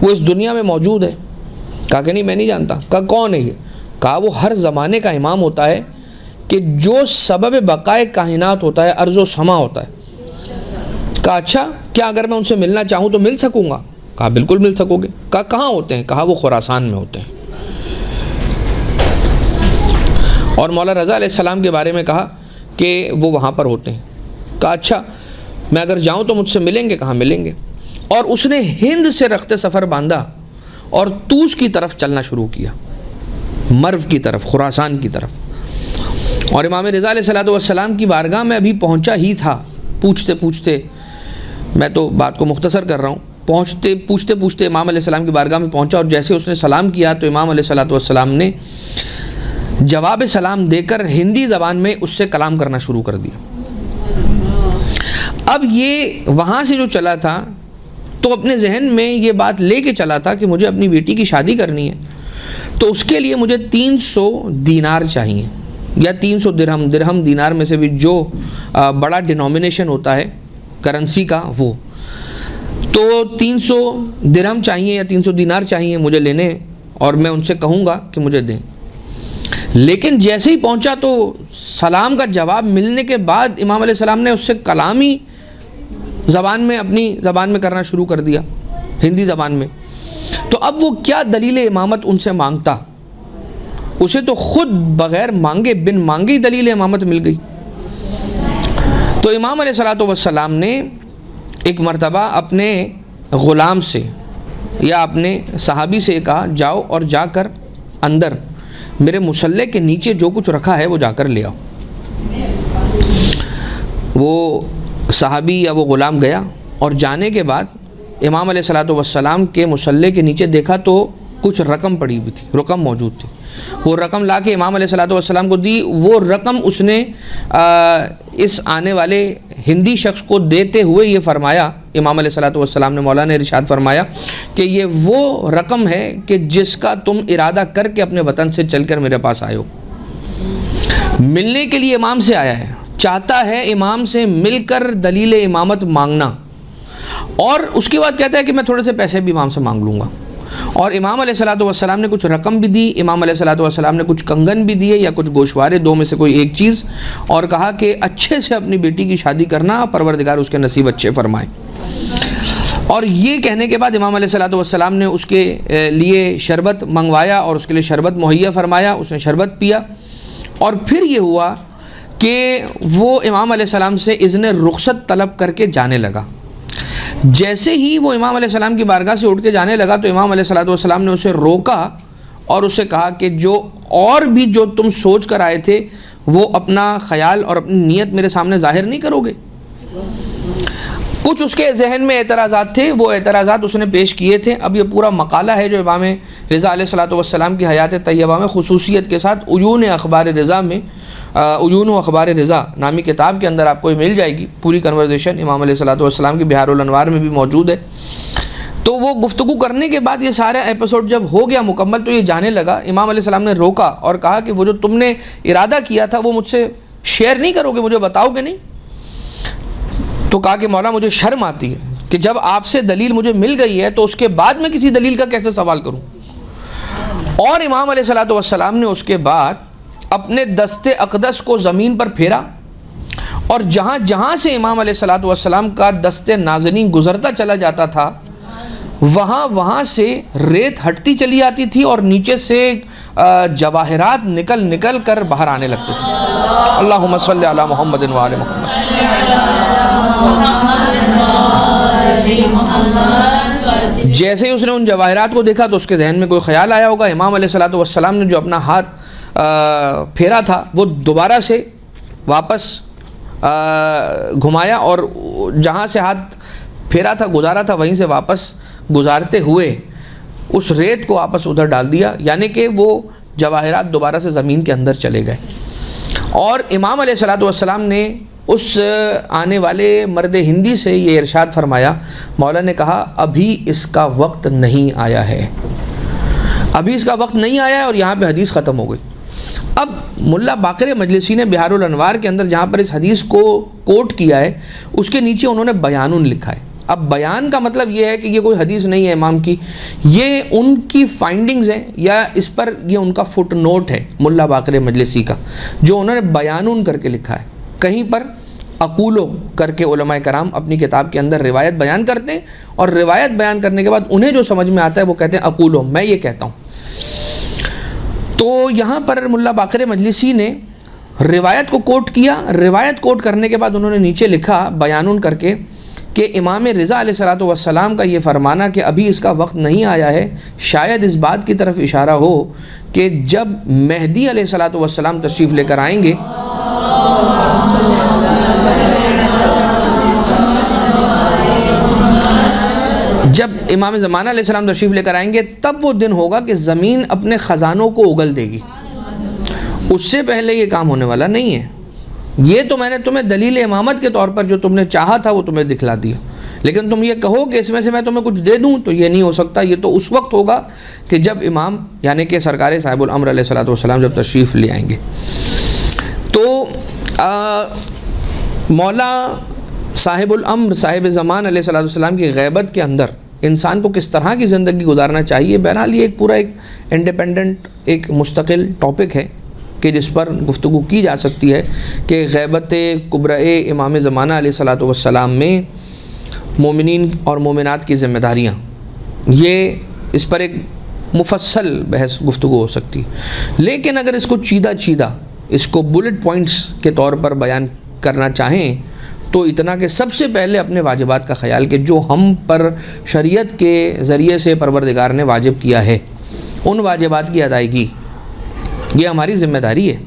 وہ اس دنیا میں موجود ہے؟ کہا کہ نہیں، میں نہیں جانتا۔ کہا کون ہے یہ؟ کہا وہ ہر زمانے کا امام ہوتا ہے کہ جو سبب بقائے کائنات ہوتا ہے، ارض و سما ہوتا ہے۔ کہا اچھا، کیا اگر میں ان سے ملنا چاہوں تو مل سکوں گا؟ کہا بالکل مل سکو گے۔ کہا کہاں ہوتے ہیں؟ کہا وہ خراسان میں ہوتے ہیں۔ اور مولا رضا علیہ السلام کے بارے میں کہا کہ وہ وہاں پر ہوتے ہیں۔ کہا اچھا، میں اگر جاؤں تو مجھ سے ملیں گے؟ کہاں ملیں گے۔ اور اس نے ہند سے رخت سفر باندھا اور طوس کی طرف چلنا شروع کیا، مرو کی طرف، خراسان کی طرف۔ اور امام رضا علیہ السلام کی بارگاہ میں ابھی پہنچا ہی تھا، پوچھتے پوچھتے، میں تو بات کو مختصر کر رہا ہوں، پوچھتے امام علیہ السلام کی بارگاہ میں پہنچا، اور جیسے اس نے سلام کیا تو امام علیہ السلام نے جواب سلام دے کر ہندی زبان میں اس سے کلام کرنا شروع کر دیا۔ اب یہ وہاں سے جو چلا تھا تو اپنے ذہن میں یہ بات لے کے چلا تھا کہ مجھے اپنی بیٹی کی شادی کرنی ہے، تو اس کے لیے مجھے 300 دینار چاہیے، یا 300 درہم دینار میں سے بھی جو بڑا ڈینومینیشن ہوتا ہے کرنسی کا، وہ تو 300 درہم چاہیے یا 300 دینار چاہیے مجھے لینے، اور میں ان سے کہوں گا کہ مجھے دیں۔ لیکن جیسے ہی پہنچا تو سلام کا جواب ملنے کے بعد امام علیہ السلام نے اس سے کلامی زبان میں اپنی زبان میں کرنا شروع کر دیا، ہندی زبان میں. تو اب وہ کیا دلیل امامت ان سے مانگتا؟ اسے تو خود بغیر مانگے، بن مانگے ہی دلیل امامت مل گئی. تو امام علیہ السلام نے ایک مرتبہ اپنے غلام سے یا اپنے صحابی سے کہا، جاؤ اور جا کر اندر میرے مصلی کے نیچے جو کچھ رکھا ہے وہ جا کر لے آؤ. وہ صحابی یا وہ غلام گیا اور جانے کے بعد امام علیہ السلام کے مصلی کے نیچے دیکھا تو کچھ رقم پڑی ہوئی تھی، رقم موجود تھی. وہ رقم لا کے امام علیہ السلام کو دی. وہ رقم اس نے اس آنے والے ہندی شخص کو دیتے ہوئے یہ فرمایا، امام علیہ السلام نے، مولانا نے ارشاد فرمایا کہ یہ وہ رقم ہے کہ جس کا تم ارادہ کر کے اپنے وطن سے چل کر میرے پاس آئے ہو. ملنے کے لیے امام سے آیا ہے، چاہتا ہے امام سے مل کر دلیل امامت مانگنا، اور اس کے بعد کہتا ہے کہ میں تھوڑے سے پیسے بھی امام سے مانگ لوں گا. اور امام علیہ السلام نے کچھ رقم بھی دی، امام علیہ السلام نے کچھ کنگن بھی دیے یا کچھ گوشوارے، دو میں سے کوئی ایک چیز، اور کہا کہ اچھے سے اپنی بیٹی کی شادی کرنا، پروردگار اس کے نصیب اچھے فرمائے. اور یہ کہنے کے بعد امام علیہ السلام نے اس کے لیے شربت منگوایا اور اس کے لیے شربت مہیا فرمایا. اس نے شربت پیا، اور پھر یہ ہوا کہ وہ امام علیہ السلام سے اذن رخصت طلب کر کے جانے لگا. جیسے ہی وہ امام علیہ السلام کی بارگاہ سے اٹھ کے جانے لگا تو امام علیہ السلام نے اسے روکا اور اسے کہا کہ جو تم سوچ کر آئے تھے وہ اپنا خیال اور اپنی نیت میرے سامنے ظاہر نہیں کرو گے. کچھ اس کے ذہن میں اعتراضات تھے، وہ اعتراضات اس نے پیش کیے تھے. اب یہ پورا مقالہ ہے جو امام رضا علیہ السلام کی حیات طیبہ میں خصوصیت کے ساتھ عیون اخبار رضا میں، عیون و اخبار رضا نامی کتاب کے اندر آپ کو مل جائے گی. پوری کنورزیشن امام علیہ السلام کی بہار الانوار میں بھی موجود ہے. تو وہ گفتگو کرنے کے بعد یہ سارا ایپیسوڈ جب ہو گیا مکمل تو یہ جانے لگا. امام علیہ السلام نے روکا اور کہا کہ وہ جو تم نے ارادہ کیا تھا وہ مجھ سے شیئر نہیں کرو گے، مجھے بتاؤ گے نہیں؟ تو کہا کہ مولا مجھے شرم آتی ہے کہ جب آپ سے دلیل مجھے مل گئی ہے تو اس کے بعد میں کسی دلیل کا کیسے سوال کروں. اور امام علیہ السلام نے اس کے بعد اپنے دست اقدس کو زمین پر پھیرا، اور جہاں جہاں سے امام علیہ السلام کا دست نازنین گزرتا چلا جاتا تھا وہاں سے ریت ہٹتی چلی آتی تھی اور نیچے سے جواہرات نکل کر باہر آنے لگتے تھے. اللہم صلی علی محمد و آل محمد. جیسے ہی اس نے ان جواہرات کو دیکھا تو اس کے ذہن میں کوئی خیال آیا ہوگا. امام علیہ السلام نے جو اپنا ہاتھ پھیرا تھا وہ دوبارہ سے واپس گھمایا اور جہاں سے ہاتھ پھیرا تھا گزارا تھا وہیں سے واپس گزارتے ہوئے اس ریت کو واپس ادھر ڈال دیا، یعنی کہ وہ جواہرات دوبارہ سے زمین کے اندر چلے گئے. اور امام علیہ السلام نے اس آنے والے مرد ہندی سے یہ ارشاد فرمایا، مولا نے کہا ابھی اس کا وقت نہیں آیا ہے، ابھی اس کا وقت نہیں آیا ہے، اور یہاں پہ حدیث ختم ہو گئی. اب ملا باقر مجلسی نے بہار الانوار کے اندر جہاں پر اس حدیث کو کوٹ کیا ہے اس کے نیچے انہوں نے بیانن لکھا ہے. اب بیان کا مطلب یہ ہے کہ یہ کوئی حدیث نہیں ہے امام کی، یہ ان کی فائنڈنگز ہیں یا اس پر یہ ان کا فٹ نوٹ ہے ملا باقر مجلسی کا جو انہوں نے بیانن کر کے لکھا ہے. کہیں پر اقولو کر کے علماء کرام اپنی کتاب کے اندر روایت بیان کرتے ہیں، اور روایت بیان کرنے کے بعد انہیں جو سمجھ میں آتا ہے وہ کہتے ہیں اقولو، میں یہ کہتا ہوں. تو یہاں پر ملا باقر مجلسی نے روایت کو کوٹ کیا. روایت کوٹ کرنے کے بعد انہوں نے نیچے لکھا بیانن کر کے کہ امام رضا علیہ السلام کا یہ فرمانا کہ ابھی اس کا وقت نہیں آیا ہے شاید اس بات کی طرف اشارہ ہو کہ جب مہدی علیہ السلام تشریف لے کر آئیں گے جب امام زمانہ علیہ السلام تشریف لے کر آئیں گے تب وہ دن ہوگا کہ زمین اپنے خزانوں کو اگل دے گی. اس سے پہلے یہ کام ہونے والا نہیں ہے. یہ تو میں نے تمہیں دلیل امامت کے طور پر جو تم نے چاہا تھا وہ تمہیں دکھلا دیا، لیکن تم یہ کہو کہ اس میں سے میں تمہیں کچھ دے دوں تو یہ نہیں ہو سکتا. یہ تو اس وقت ہوگا کہ جب امام یعنی کہ سرکار صاحب الامر علیہ السلام جب تشریف لے آئیں گے. تو مولا صاحب الامر صاحب زمان علیہ السلام کی غیبت کے اندر انسان کو کس طرح کی زندگی گزارنا چاہیے، بہرحال یہ ایک پورا ایک انڈیپینڈنٹ ایک مستقل ٹاپک ہے کہ جس پر گفتگو کی جا سکتی ہے کہ غیبت کبرائے امام زمانہ علیہ الصلوۃ والسلام میں مومنین اور مومنات کی ذمہ داریاں، یہ اس پر ایک مفصل بحث گفتگو ہو سکتی ہے، لیکن اگر اس کو چیدہ اس کو بلٹ پوائنٹس کے طور پر بیان کرنا چاہیں تو اتنا کہ سب سے پہلے اپنے واجبات کا خیال کہ جو ہم پر شریعت کے ذریعے سے پروردگار نے واجب کیا ہے، ان واجبات کی ادائیگی یہ ہماری ذمہ داری ہے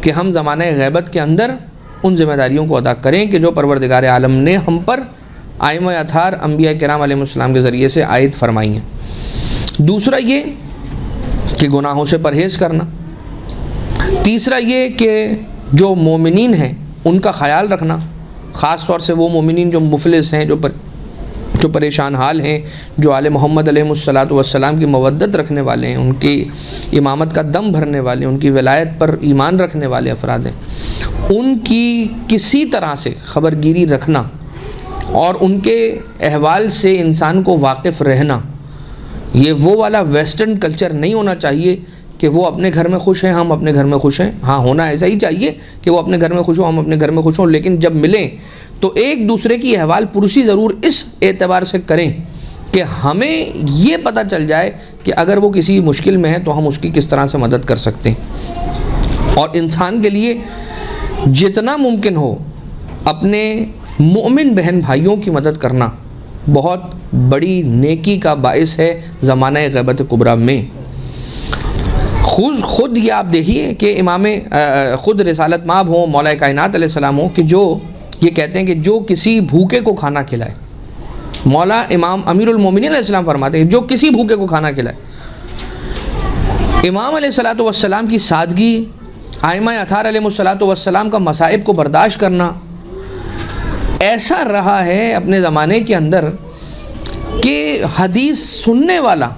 کہ ہم زمانہ غیبت کے اندر ان ذمہ داریوں کو ادا کریں کہ جو پروردگار عالم نے ہم پر ائمہ اطہار انبیاء کرام علیہ السلام کے ذریعے سے عائد فرمائی ہیں۔ دوسرا یہ کہ گناہوں سے پرہیز کرنا، تیسرا یہ کہ جو مومنین ہیں ان کا خیال رکھنا، خاص طور سے وہ مومنین جو مفلس ہیں، جو پریشان حال ہیں، جو آل محمد علیہ الصلوۃ والسلام کی مودت رکھنے والے ہیں، ان کی امامت کا دم بھرنے والے ہیں، ان کی ولایت پر ایمان رکھنے والے افراد ہیں، ان کی کسی طرح سے خبرگیری رکھنا اور ان کے احوال سے انسان کو واقف رہنا، یہ وہ والا ویسٹرن کلچر نہیں ہونا چاہیے کہ وہ اپنے گھر میں خوش ہیں ہم اپنے گھر میں خوش ہیں۔ ہاں، ہونا ایسا ہی چاہیے کہ وہ اپنے گھر میں خوش ہوں ہم اپنے گھر میں خوش ہوں، لیکن جب ملیں تو ایک دوسرے کی احوال پرسی ضرور اس اعتبار سے کریں کہ ہمیں یہ پتہ چل جائے کہ اگر وہ کسی مشکل میں ہے تو ہم اس کی کس طرح سے مدد کر سکتے ہیں۔ اور انسان کے لیے جتنا ممکن ہو اپنے مومن بہن بھائیوں کی مدد کرنا بہت بڑی نیکی کا باعث ہے زمانہ غیبت کبریٰ میں۔ خود یہ آپ دیکھیے کہ امام خود رسالت مآب ہوں، مولا کائنات علیہ السلام ہوں، کہ جو یہ کہتے ہیں کہ جو کسی بھوکے کو کھانا کھلائے، مولا امام امیر المومنین علیہ السلام فرماتے ہیں جو کسی بھوکے کو کھانا کھلائے۔ امام علیہ الصلوۃ والسلام کی سادگی، ائمہ اطہار علیہ الصلوۃ والسلام کا مصائب کو برداشت کرنا ایسا رہا ہے اپنے زمانے کے اندر کہ حدیث سننے والا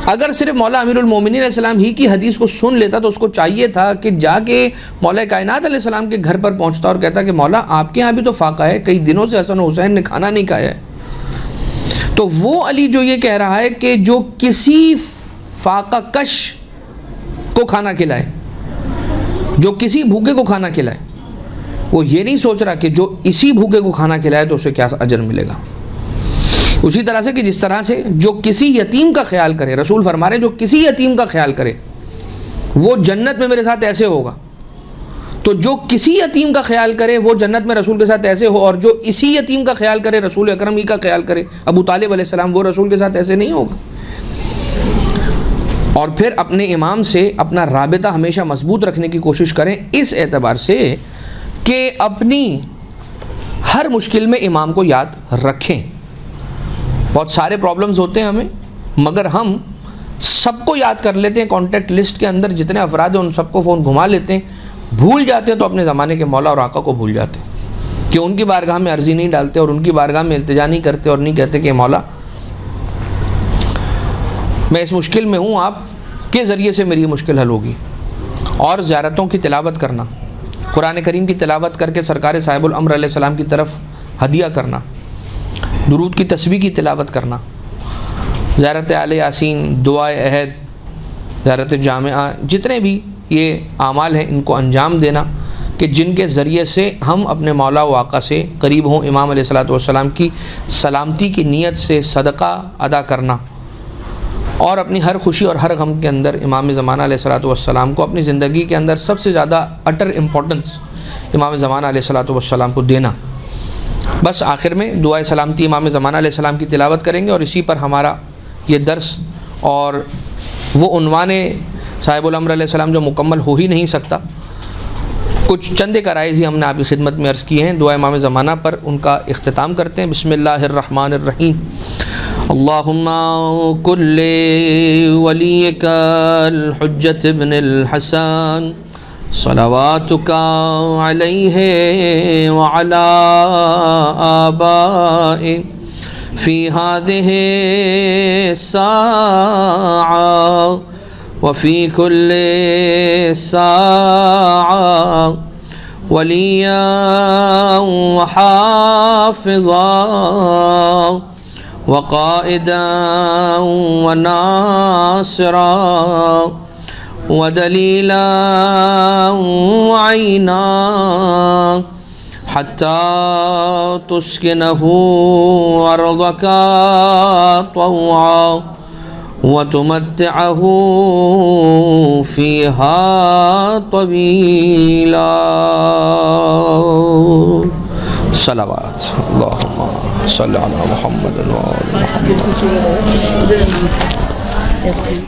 اگر صرف مولا امیر المومنین علیہ السلام ہی کی حدیث کو سن لیتا تو اس کو چاہیے تھا کہ جا کے مولا کائنات علیہ السلام کے گھر پر پہنچتا اور کہتا کہ مولا آپ کے ہاں بھی تو فاقہ ہے، کئی دنوں سے حسن و حسین نے کھانا نہیں کھایا ہے۔ تو وہ علی جو یہ کہہ رہا ہے کہ جو کسی فاقہ کش کو کھانا کھلائے، جو کسی بھوکے کو کھانا کھلائے، وہ یہ نہیں سوچ رہا کہ جو اسی بھوکے کو کھانا کھلائے تو اسے کیا اجر ملے گا۔ اسی طرح سے کہ جس طرح سے جو کسی یتیم کا خیال کرے، رسول فرما رہے جو کسی یتیم کا خیال کرے وہ جنت میں میرے ساتھ ایسے ہوگا، تو جو کسی یتیم کا خیال کرے وہ جنت میں رسول کے ساتھ ایسے ہو، اور جو اسی یتیم کا خیال کرے، رسول اکرم ہی کا خیال کرے، ابو طالب علیہ السلام، وہ رسول کے ساتھ ایسے نہیں ہوگا۔ اور پھر اپنے امام سے اپنا رابطہ ہمیشہ مضبوط رکھنے کی کوشش کریں، اس اعتبار سے کہ اپنی ہر مشکل میں امام کو یاد رکھیں۔ بہت سارے پرابلمز ہوتے ہیں ہمیں، مگر ہم سب کو یاد کر لیتے ہیں، کانٹیکٹ لسٹ کے اندر جتنے افراد ہیں ان سب کو فون گھما لیتے ہیں، بھول جاتے ہیں تو اپنے زمانے کے مولا اور آقا کو بھول جاتے ہیں کہ ان کی بارگاہ میں عرضی نہیں ڈالتے اور ان کی بارگاہ میں التجا نہیں کرتے اور نہیں کہتے کہ مولا میں اس مشکل میں ہوں، آپ کے ذریعے سے میری مشکل حل ہوگی۔ اور زیارتوں کی تلاوت کرنا، قرآن کریم کی تلاوت کر کے سرکار صاحب الامر علیہ السلام کی طرف ہدیہ کرنا، درود کی تسبیح کی تلاوت کرنا، زیارت آل یاسین، دعائے عہد، زیارت جامعہ، جتنے بھی یہ اعمال ہیں ان کو انجام دینا کہ جن کے ذریعے سے ہم اپنے مولا و آقا سے قریب ہوں۔ امام علیہ الصلوۃ والسلام کی سلامتی کی نیت سے صدقہ ادا کرنا، اور اپنی ہر خوشی اور ہر غم کے اندر امام زمانہ علیہ الصلوۃ والسلام کو اپنی زندگی کے اندر سب سے زیادہ اٹر امپورٹنس امام زمانہ علیہ الصلوۃ والسلام کو دینا۔ بس آخر میں دعائے سلامتی امام زمانہ علیہ السلام کی تلاوت کریں گے، اور اسی پر ہمارا یہ درس اور وہ عنوان صاحب الامر علیہ السلام جو مکمل ہو ہی نہیں سکتا، کچھ چند ایک عرائض ہی ہم نے آپ کی خدمت میں عرض کیے ہیں، دعا امام زمانہ پر ان کا اختتام کرتے ہیں۔ بسم اللہ الرحمن الرحیم۔ اللہم کل ولیک الحجۃ ابن الحسن صلواتک علیہ وعلی آبائہ فی ہذہ الساعہ وفی کل ساعہ ولیا وحافظا وقائدا وناصرا ودليلا وعينا حتى تسكنه أرضك طوعا وتمتعه فيها طويلا. صلوات اللهم صل على محمد وآل محمد.